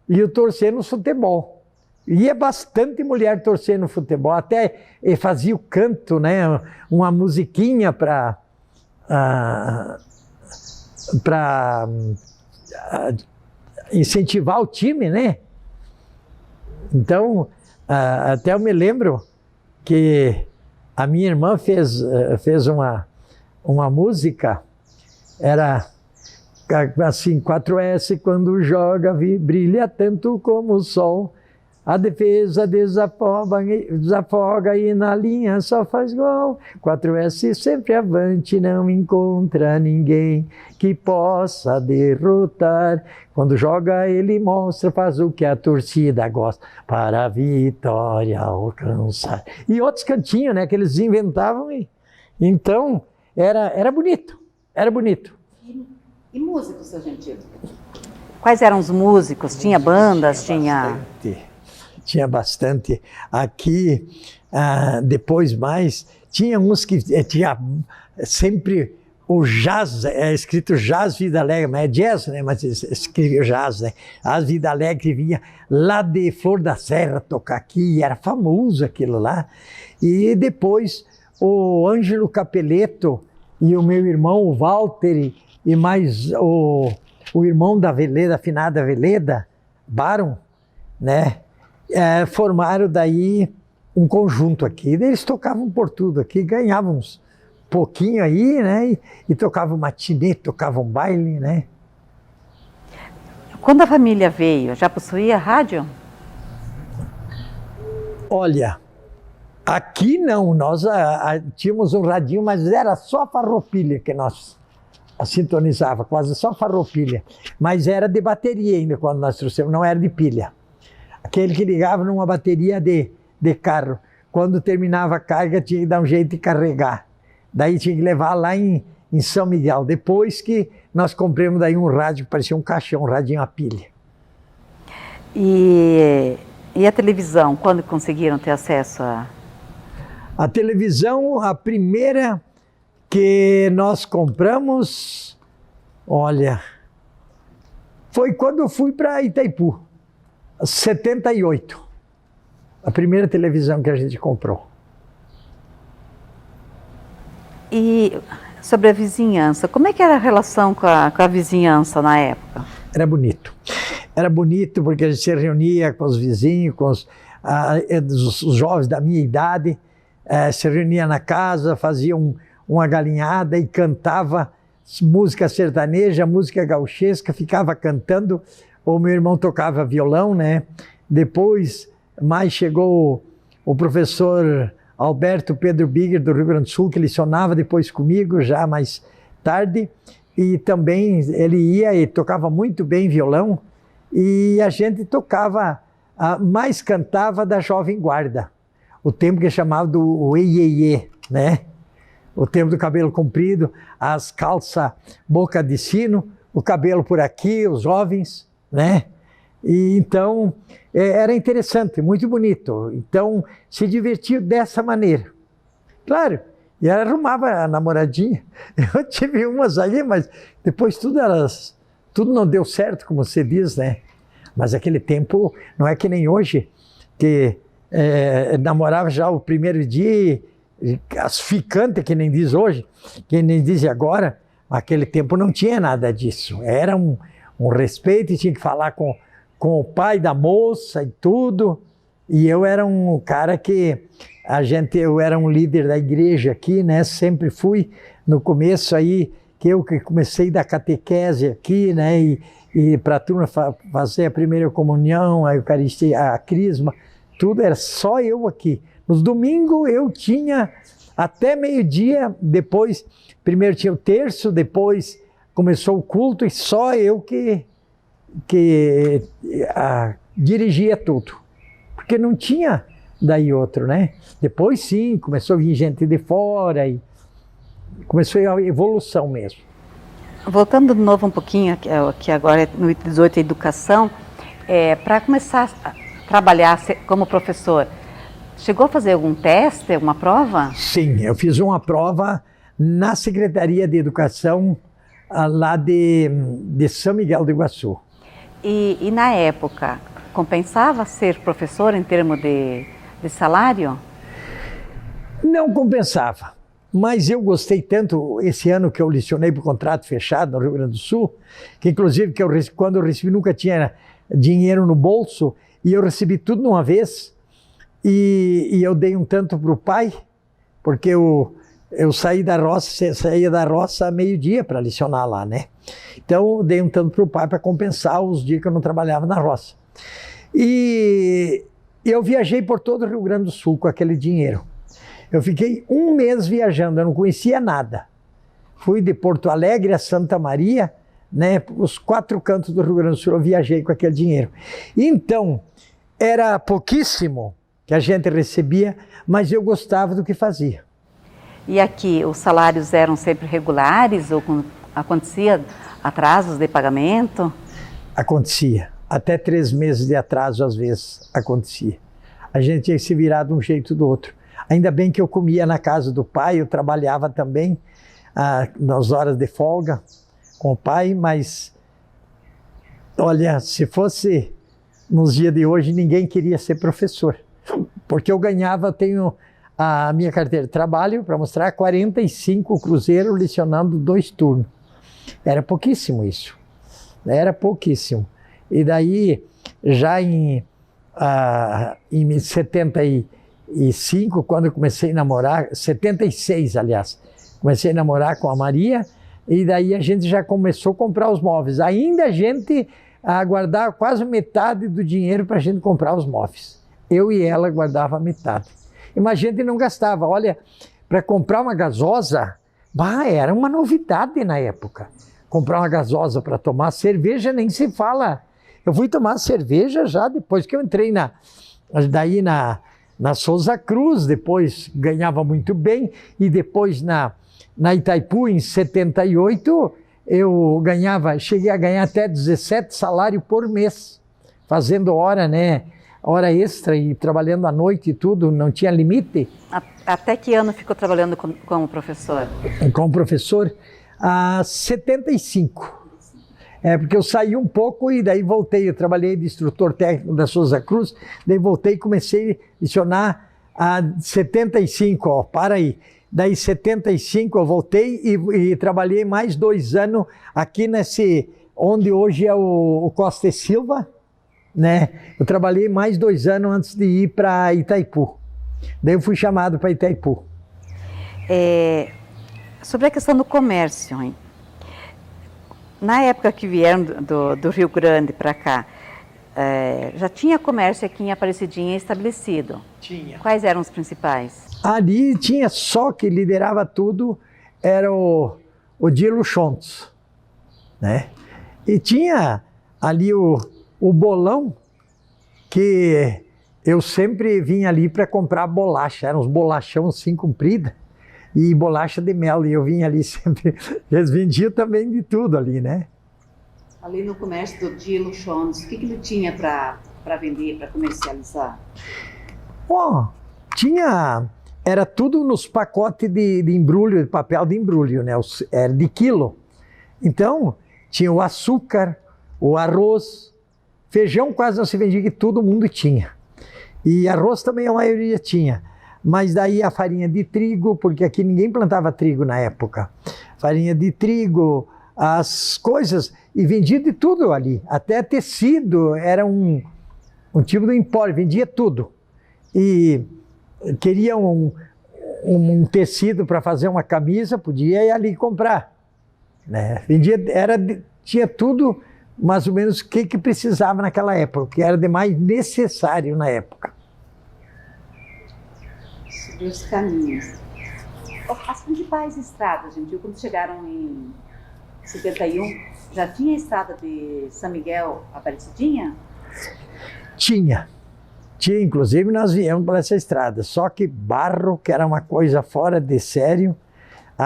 E torcer no futebol. Ia bastante mulher torcer no futebol, até fazia o canto, né? Uma musiquinha para incentivar o time, né? Então, até eu me lembro que a minha irmã fez uma música, era... Assim, 4S quando joga brilha tanto como o sol. A defesa desafoga e na linha só faz gol. 4S sempre avante, não encontra ninguém que possa derrotar. Quando joga ele mostra, faz o que a torcida gosta para a vitória alcançar. E outros cantinhos, né, que eles inventavam. Então, era bonito, era bonito. E músicos, seu Gentil? Quais eram os músicos? Tinha bandas? Tinha bastante. Aqui, depois mais, tinha uns que tinha sempre o jazz, escrito Jazz Vida Alegre, mas é jazz, né? Mas escreveu jazz, né? A Vida Alegre vinha lá de Flor da Serra tocar aqui, era famoso aquilo lá. E depois o Ângelo Capeleto e o meu irmão, o Walter, e mais o irmão da Veleda, afinada Veleda, Baron, né? Formaram daí um conjunto aqui. Eles tocavam por tudo aqui, ganhavam uns pouquinho aí, né? E tocavam matinê, tocavam baile, né? Quando a família veio, já possuía rádio? Olha, aqui não, nós tínhamos um radinho, mas era só a farroupilha que nós sintonizava, quase só farroupilha. Mas era de bateria ainda quando nós trouxemos, não era de pilha. Aquele que ligava numa bateria de carro. Quando terminava a carga, tinha que dar um jeito de carregar. Daí tinha que levar lá em São Miguel. Depois que nós compramos daí um rádio que parecia um caixão, um radinho a pilha. E a televisão, quando conseguiram ter acesso a... A televisão, a primeira que nós compramos, olha, foi quando eu fui para Itaipu, 78. A primeira televisão que a gente comprou. E sobre a vizinhança, como é que era a relação com a vizinhança na época? Era bonito. Era bonito porque a gente se reunia com os vizinhos, com os jovens da minha idade. se reunia na casa, fazia uma galinhada e cantava música sertaneja, música gauchesca, ficava cantando. O meu irmão tocava violão, né? Depois, mais chegou o professor Alberto Pedro Bigger, do Rio Grande do Sul, que lecionava depois comigo, já mais tarde. E também ele ia e tocava muito bem violão. E a gente tocava, mais cantava da Jovem Guarda. O tempo que chamava do Iê, né? O tempo do cabelo comprido, as calças boca de sino, o cabelo por aqui, os jovens, né? E então, era interessante, muito bonito. Então, se divertia dessa maneira. Claro, e ela arrumava a namoradinha. Eu tive umas aí, mas depois tudo não deu certo, como você diz, né? Mas aquele tempo não é que nem hoje, que namorava já o primeiro dia, as ficantes, que nem diz hoje, que nem diz agora. Naquele tempo não tinha nada disso. Era um respeito, e tinha que falar com o pai da moça e tudo. E eu era um cara que eu era um líder da igreja aqui, né? Sempre fui no começo aí, que eu comecei da catequese aqui, né? E para a turma fazer a primeira comunhão, a Eucaristia, a Crisma, tudo era só eu aqui. Nos domingos eu tinha até meio-dia, depois, primeiro tinha o terço, depois começou o culto e só eu que dirigia tudo. Porque não tinha daí outro, né? Depois sim, começou a vir gente de fora e começou a evolução mesmo. Voltando de novo um pouquinho, que agora é no item 18, educação, para começar a trabalhar como professor, chegou a fazer algum teste, alguma prova? Sim, eu fiz uma prova na Secretaria de Educação lá de São Miguel do Iguaçu. E na época, compensava ser professor em termos de salário? Não compensava, mas eu gostei tanto esse ano que eu lecionei por contrato fechado no Rio Grande do Sul, que inclusive quando eu recebi nunca tinha dinheiro no bolso, e eu recebi tudo de uma vez, e eu dei um tanto para o pai, porque eu saía da roça a meio-dia para lecionar lá, né? Então eu dei um tanto para o pai para compensar os dias que eu não trabalhava na roça. E eu viajei por todo o Rio Grande do Sul com aquele dinheiro. Eu fiquei um mês viajando, eu não conhecia nada. Fui de Porto Alegre a Santa Maria, né? Os 4 cantos do Rio Grande do Sul eu viajei com aquele dinheiro. Então, era pouquíssimo que a gente recebia, mas eu gostava do que fazia. E aqui, os salários eram sempre regulares ou acontecia atrasos de pagamento? Acontecia. Até 3 meses de atraso, às vezes, acontecia. A gente tinha que se virar de um jeito ou do outro. Ainda bem que eu comia na casa do pai, eu trabalhava também nas horas de folga com o pai, mas, olha, se fosse nos dias de hoje, ninguém queria ser professor. Porque eu tenho a minha carteira de trabalho para mostrar 45 cruzeiros lecionando 2 turnos. Era pouquíssimo isso. Era pouquíssimo. E daí, já em 75, quando eu comecei a namorar, 76, aliás, comecei a namorar com a Maria, e daí a gente já começou a comprar os móveis. Ainda a gente guardava quase metade do dinheiro para a gente comprar os móveis. Eu e ela guardava metade. Mas a gente não gastava. Olha, para comprar uma gasosa, era uma novidade na época. Comprar uma gasosa para tomar cerveja, nem se fala. Eu fui tomar cerveja já depois que eu entrei na Souza Cruz, depois ganhava muito bem, e depois na Itaipu, em 78, eu cheguei a ganhar até 17 salários por mês, fazendo hora extra e trabalhando à noite e tudo, não tinha limite. Até que ano ficou trabalhando como professor? Como professor, 75. Porque eu saí um pouco e daí voltei. Eu trabalhei de instrutor técnico da Souza Cruz, daí voltei e comecei a lecionar a 75, para aí. Daí 75 eu voltei e trabalhei mais 2 anos aqui onde hoje é o Costa e Silva, né? Eu trabalhei mais 2 anos antes de ir para Itaipu. Daí eu fui chamado para Itaipu. Sobre a questão do comércio, hein? Na época que vieram do Rio Grande para cá, já tinha comércio aqui em Aparecidinha estabelecido? Tinha. Quais eram os principais? Ali tinha só que liderava tudo, era o Dilo Schontes, né? E tinha ali o bolão, que eu sempre vinha ali para comprar bolacha, eram uns bolachão assim comprida, e bolacha de mel, e eu vinha ali sempre, eles vendiam também de tudo ali, né? Ali no comércio do Dilo Schontes, o que ele tinha para vender, para comercializar? Era tudo nos pacotes de embrulho, de papel de embrulho, né? Era de quilo. Então, tinha o açúcar, o arroz, feijão quase não se vendia, que todo mundo tinha. E arroz também a maioria tinha. Mas daí a farinha de trigo, porque aqui ninguém plantava trigo na época. Farinha de trigo, as coisas, e vendia de tudo ali. Até tecido, era um tipo de empório, vendia tudo. E queria um tecido para fazer uma camisa, podia ir ali comprar, né? Vendia, tinha tudo mais ou menos o que precisava naquela época, o que era de mais necessário na época. Sobre os caminhos. As principais estradas, gente, quando chegaram em 71, já tinha a estrada de São Miguel a Aparecidinha? Tinha, inclusive nós viemos para essa estrada, só que barro, que era uma coisa fora de sério.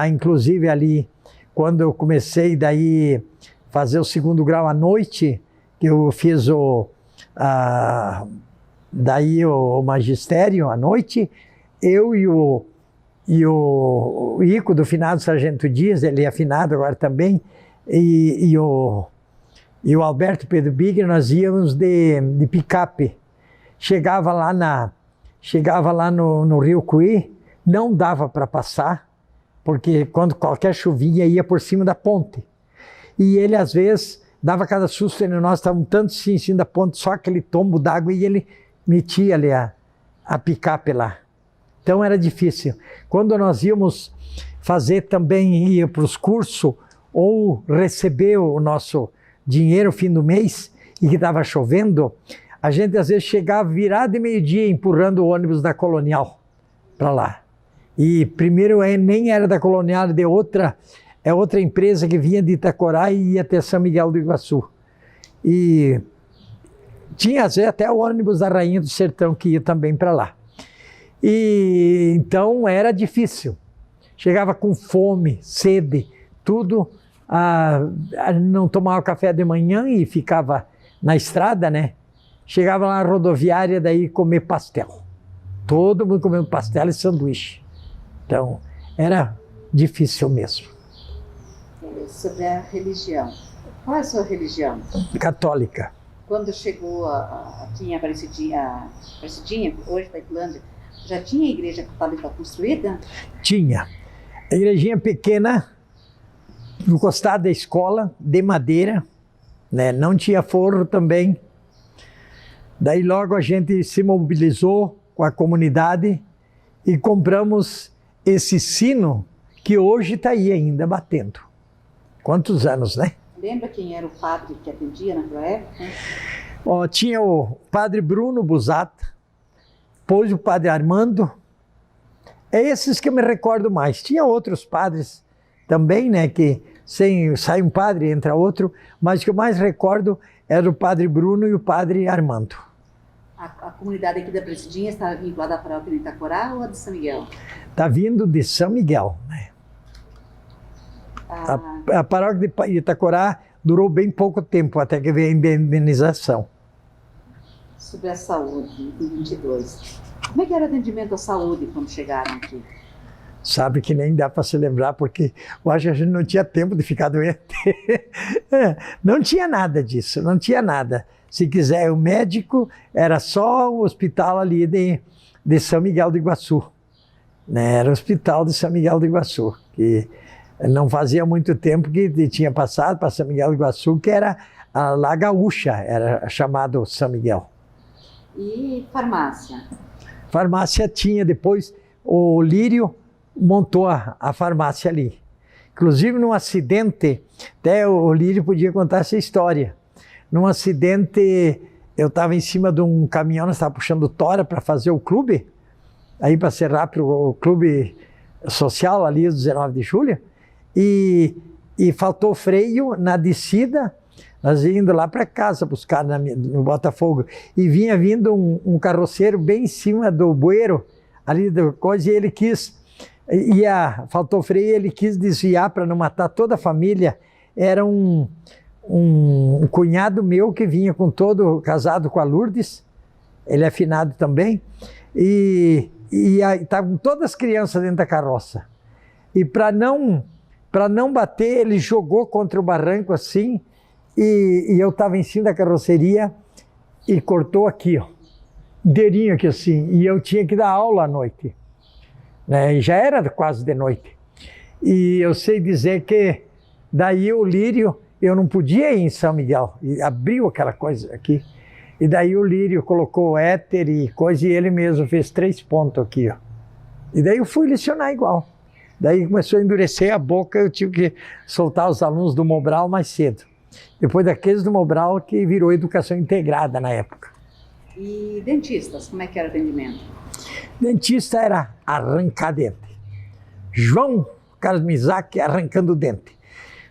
Inclusive ali, quando eu comecei daí fazer o 2º grau à noite, que eu fiz daí o magistério à noite, eu e o Ico, do finado Sargento Dias, ele é afinado agora também, e o Alberto Pedro Bigger, nós íamos de picape. Chegava lá no Rio Cuí, não dava para passar, porque quando qualquer chuvinha ia por cima da ponte. E ele, às vezes, dava cada susto, e nós estávamos tanto assim, em cima da ponte, só aquele tombo d'água, e ele metia ali a picape lá. Então era difícil. Quando nós íamos fazer também, ia para os cursos, ou receber o nosso dinheiro no fim do mês, e que estava chovendo, a gente às vezes chegava virado de meio-dia empurrando o ônibus da Colonial para lá. E primeiro nem era da Colonial, era de outra empresa que vinha de Itacorá e ia até São Miguel do Iguaçu. E tinha às vezes até o ônibus da Rainha do Sertão que ia também para lá. E então era difícil. Chegava com fome, sede, tudo. Não tomava café de manhã e ficava na estrada, né? Chegava lá na rodoviária, daí comer pastel. Todo mundo comendo pastel e sanduíche. Então, era difícil mesmo. Sobre a religião. Qual é a sua religião? Católica. Quando chegou aqui em Aparecidinha, hoje Itaipulândia, já tinha igreja católica construída? Tinha. A igrejinha pequena, no costado da escola, de madeira, né? Não tinha forro também. Daí logo a gente se mobilizou com a comunidade e compramos esse sino que hoje está aí ainda batendo. Quantos anos, né? Lembra quem era o padre que atendia naquela época? Tinha o padre Bruno Busata, depois o padre Armando. É esses que eu me recordo mais. Tinha outros padres também, né? Que sai um padre, entra outro, mas o que eu mais recordo era o padre Bruno e o padre Armando. A comunidade aqui da Aparecidinha está vinculada à paróquia de Itacorá ou a de São Miguel? Está vindo de São Miguel, né? A paróquia de Itacorá durou bem pouco tempo, até que veio a indenização. Sobre a saúde, em 22. Como é que era o atendimento à saúde quando chegaram aqui? Sabe que nem dá para se lembrar, porque eu acho que a gente não tinha tempo de ficar doente. Não tinha nada disso, não tinha nada. Se quiser, o médico era só o hospital ali de São Miguel do Iguaçu. Né? Era o hospital de São Miguel do Iguaçu, que não fazia muito tempo que tinha passado para São Miguel do Iguaçu, que era a La Gaúcha, era chamado São Miguel. E farmácia? farmácia tinha depois, o Lírio montou a farmácia ali. Inclusive num acidente, até o Lírio podia contar essa história. Num acidente, eu estava em cima de um caminhão, nós estávamos puxando tora para fazer o clube, aí para ser rápido, o clube social ali, 19 de julho, e faltou freio na descida, nós indo lá para casa buscar no Botafogo, e vinha vindo um carroceiro bem em cima do bueiro, ali do coisa, e ele quis, faltou freio, ele quis desviar para não matar toda a família. Era um cunhado meu que vinha casado com a Lourdes, ele é finado também, e estavam todas as crianças dentro da carroça. E para não bater, ele jogou contra o barranco assim, e eu estava em cima da carroceria e cortou aqui, ó, inteirinho aqui assim, e eu tinha que dar aula à noite, né? E já era quase de noite. E eu sei dizer que daí o Lírio, eu não podia ir em São Miguel, e abriu aquela coisa aqui, e daí o Lírio colocou éter e coisa, e ele mesmo fez 3 pontos aqui, ó. E daí eu fui lecionar igual. Daí começou a endurecer a boca, eu tive que soltar os alunos do Mobral mais cedo. Depois daqueles do Mobral que virou educação integrada na época. E dentistas, como é que era o atendimento? Dentista era arrancar dente. João Carlos Mizak arrancando dente.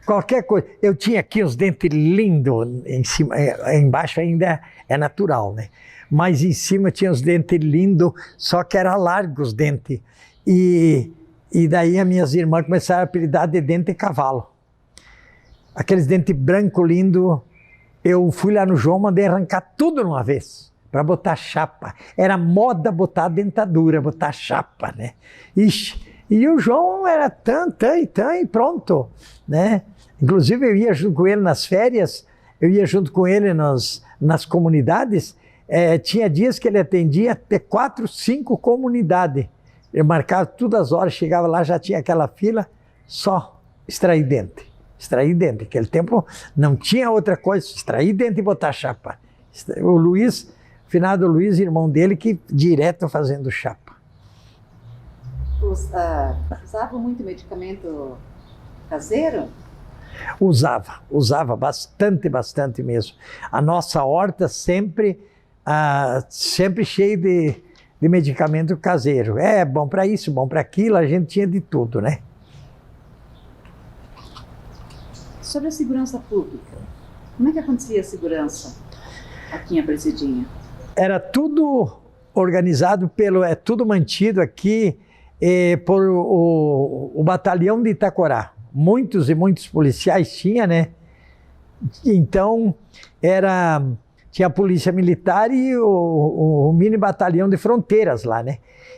Qualquer coisa. Eu tinha aqui os dentes lindos, em cima, embaixo ainda é natural, né? Mas em cima tinha os dentes lindos, só que era largo os dentes. E daí as minhas irmãs começaram a apelidar de dente de cavalo. Aqueles dentes branco lindo, eu fui lá no João, mandei arrancar tudo de uma vez, para botar chapa. Era moda botar dentadura, botar chapa, né? Ixi, e o João era tã e pronto, né? Inclusive eu ia junto com ele nas férias, eu ia junto com ele nas comunidades, tinha dias que ele atendia até 4, 5 comunidades. Eu marcava todas as horas, chegava lá, já tinha aquela fila, só extrair dente. Extrair dente, naquele tempo não tinha outra coisa, extrair dente e botar chapa. O Luiz, finado Luiz, irmão dele, que direto fazendo chapa. Usavam muito medicamento caseiro? Usava bastante mesmo. A nossa horta sempre cheia de medicamento caseiro. É bom para isso, bom para aquilo, a gente tinha de tudo, né? Sobre a segurança pública, como é que acontecia a segurança aqui em Aparecidinha? Era tudo organizado tudo mantido aqui por o batalhão de Itacorá. Muitos e muitos policiais tinha, né? Então, tinha a polícia militar e o mini batalhão de fronteiras lá, né?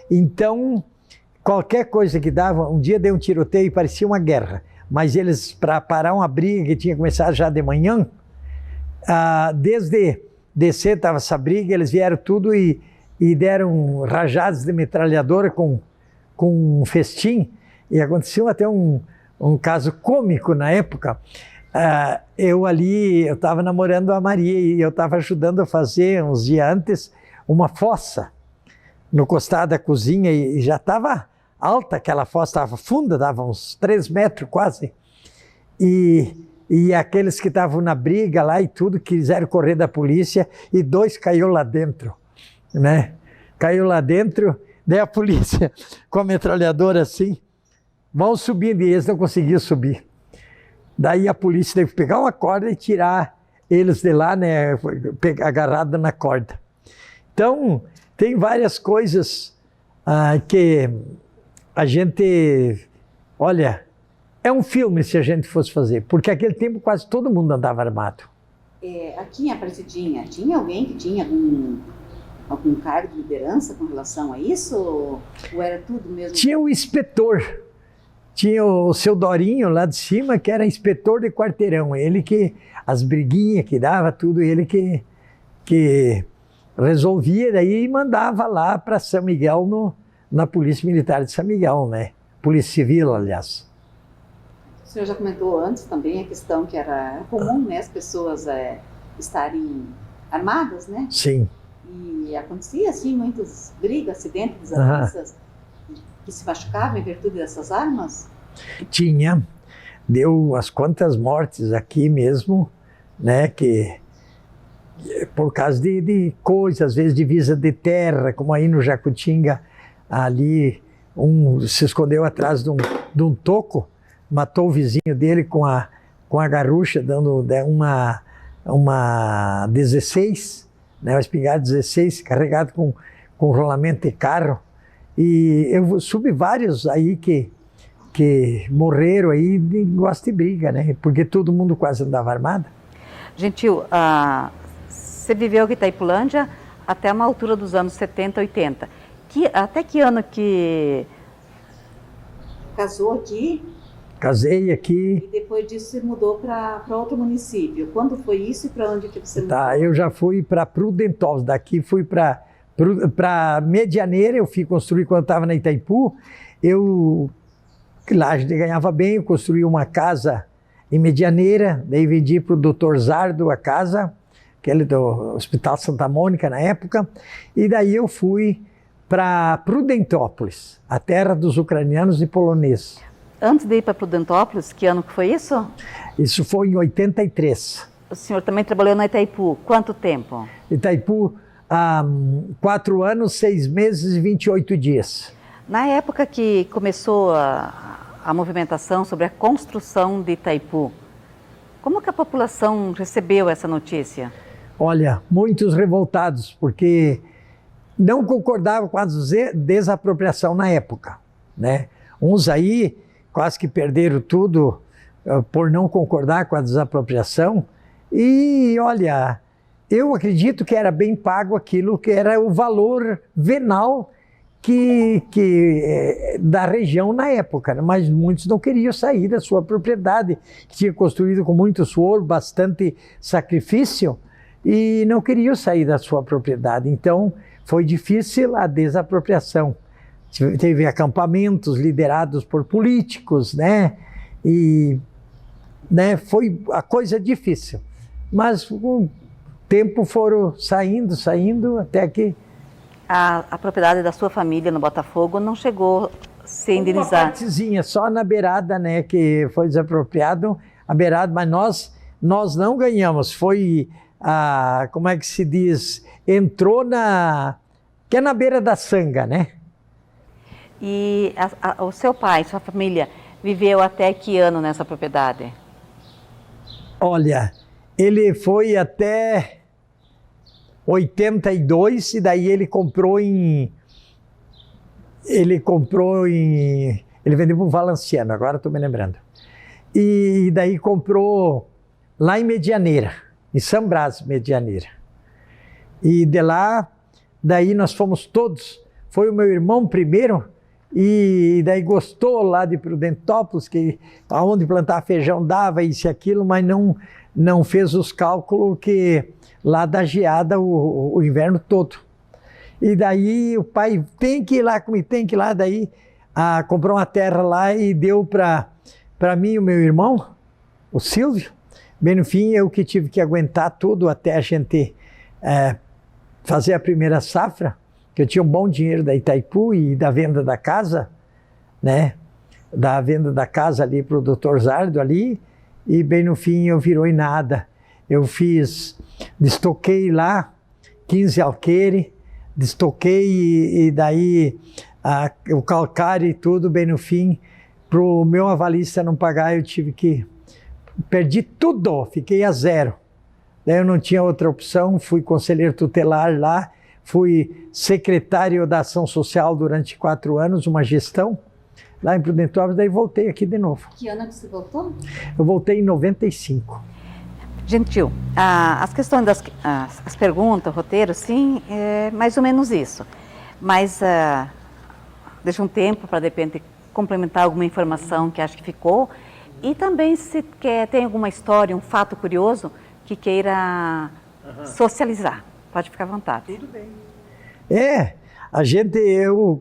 Então, qualquer coisa que dava, um dia deu um tiroteio e parecia uma guerra. Mas eles, para parar uma briga que tinha começado já de manhã, desde estava essa briga, eles vieram tudo e deram rajadas de metralhadora com um festim, e aconteceu até um caso cômico na época. Eu estava namorando a Maria e eu estava ajudando a fazer, uns dias antes, uma fossa no costado da cozinha, e já estava alta aquela fossa, estava funda, dava uns 3 metros quase, e aqueles que estavam na briga lá e tudo, quiseram correr da polícia, e 2 caiu lá dentro, né? Caiu lá dentro, daí a polícia com a metralhadora assim, vão subindo, e eles não conseguiam subir. Daí a polícia teve que pegar uma corda e tirar eles de lá, né, agarrado na corda. Então, tem várias coisas que a gente, olha, é um filme se a gente fosse fazer, porque naquele tempo quase todo mundo andava armado. Aqui em Aparecidinha, tinha alguém que tinha algum cargo de liderança com relação a isso? Ou era tudo mesmo? Tinha o inspetor, tinha o seu Dorinho lá de cima, que era inspetor de quarteirão, ele que, as briguinhas que dava, tudo ele que resolvia, daí mandava lá para São Miguel, na Polícia Militar de São Miguel, né? Polícia Civil, aliás. O senhor já comentou antes também a questão que era comum, né, as pessoas estarem armadas, né? Sim. E acontecia, assim, muitas brigas, acidentes, desavenças, que se machucavam em virtude dessas armas? Tinha, deu as quantas mortes aqui mesmo, né, que por causa de coisas, às vezes divisa de terra, como aí no Jacutinga, ali se escondeu atrás de um toco, matou o vizinho dele com a garrucha, dando uma 16, né, uma espingarda 16, carregado com rolamento de carro. E eu soube vários aí que morreram aí de gosto de briga, né? Porque todo mundo quase andava armado. Gentil, você viveu aqui em Itaipulândia até uma altura dos anos 70, 80. Até que ano que... Casou aqui? Casei aqui. E depois disso você mudou para outro município. Quando foi isso e para onde que você mudou? Tá, eu já fui para Prudentópolis, daqui fui para Medianeira, eu fui construir quando estava na Itaipu. Lá a gente ganhava bem, eu construí uma casa em Medianeira, daí vendi para o Dr. Zardo a casa, aquele do Hospital Santa Mônica na época, e daí eu fui para Prudentópolis, a terra dos ucranianos e poloneses. Antes de ir para Prudentópolis, que ano que foi isso? Isso foi em 83. O senhor também trabalhou na Itaipu. Quanto tempo? Itaipu, 4 anos, 6 meses e 28 dias. Na época que começou a movimentação sobre a construção de Itaipu, como que a população recebeu essa notícia? Olha, muitos revoltados, porque não concordavam com a desapropriação na época, né? Uns aí quase que perderam tudo por não concordar com a desapropriação. E, olha, eu acredito que era bem pago aquilo que era o valor venal da região na época, né? Mas muitos não queriam sair da sua propriedade, que tinha construído com muito suor, bastante sacrifício, e não queriam sair da sua propriedade. Então, foi difícil a desapropriação. Teve acampamentos liderados por políticos, né? E foi a coisa difícil. Mas com o tempo foram saindo, até que... A propriedade da sua família no Botafogo não chegou a ser indenizada? Uma partezinha, só na beirada, né, que foi desapropriado, a beirada, mas nós não ganhamos. Foi, como é que se diz, entrou que é na beira da sanga, né? E o seu pai, sua família, viveu até que ano nessa propriedade? Olha, ele foi até 82 e daí ele vendeu para o Valenciano, agora estou me lembrando. E daí comprou lá em Medianeira, em São Brás, Medianeira. E de lá, daí nós fomos todos, foi o meu irmão primeiro, e daí gostou lá de Prudentópolis, que aonde plantar feijão dava isso e aquilo, mas não fez os cálculos que lá da geada o inverno todo. E daí o pai tem que ir lá, daí comprou uma terra lá e deu para mim e o meu irmão, o Silvio. Bem no fim, eu que tive que aguentar tudo até a gente fazer a primeira safra, que eu tinha um bom dinheiro da Itaipu e da venda da casa, né? Da venda da casa ali para o Dr. Zardo ali, e bem no fim eu virou em nada. Eu destoquei lá 15 alqueires, destoquei e daí o calcário e tudo, bem no fim, para o meu avalista não pagar, eu perdi tudo, fiquei a zero. Daí eu não tinha outra opção, fui conselheiro tutelar lá, fui secretário da Ação Social durante 4 anos, uma gestão, lá em Prudentópolis, daí voltei aqui de novo. Que ano que você voltou? Eu voltei em 95. Gentil, as questões as perguntas, o roteiro, sim, é mais ou menos isso. Mas deixa um tempo para, de repente, complementar alguma informação que acho que ficou. E também, se tem alguma história, um fato curioso que queira socializar. Pode ficar à vontade. Tudo bem.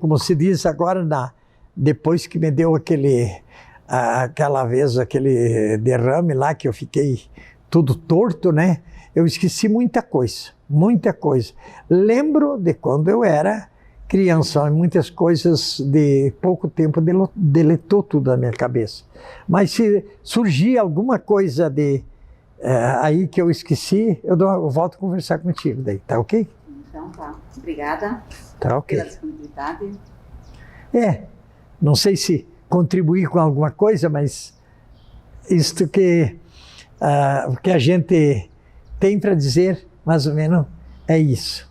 Como se diz agora, depois que me deu aquela vez, aquele derrame lá, que eu fiquei tudo torto, né? Eu esqueci muita coisa. muita coisa. Lembro de quando eu era criança, muitas coisas de pouco tempo deletou tudo da minha cabeça. Mas se surgir alguma coisa aí que eu esqueci, eu volto a conversar contigo daí, tá ok? Então tá. Obrigada Tá ok. pela disponibilidade. Não sei se contribuir com alguma coisa, mas isto que o que a gente tem para dizer, mais ou menos, é isso.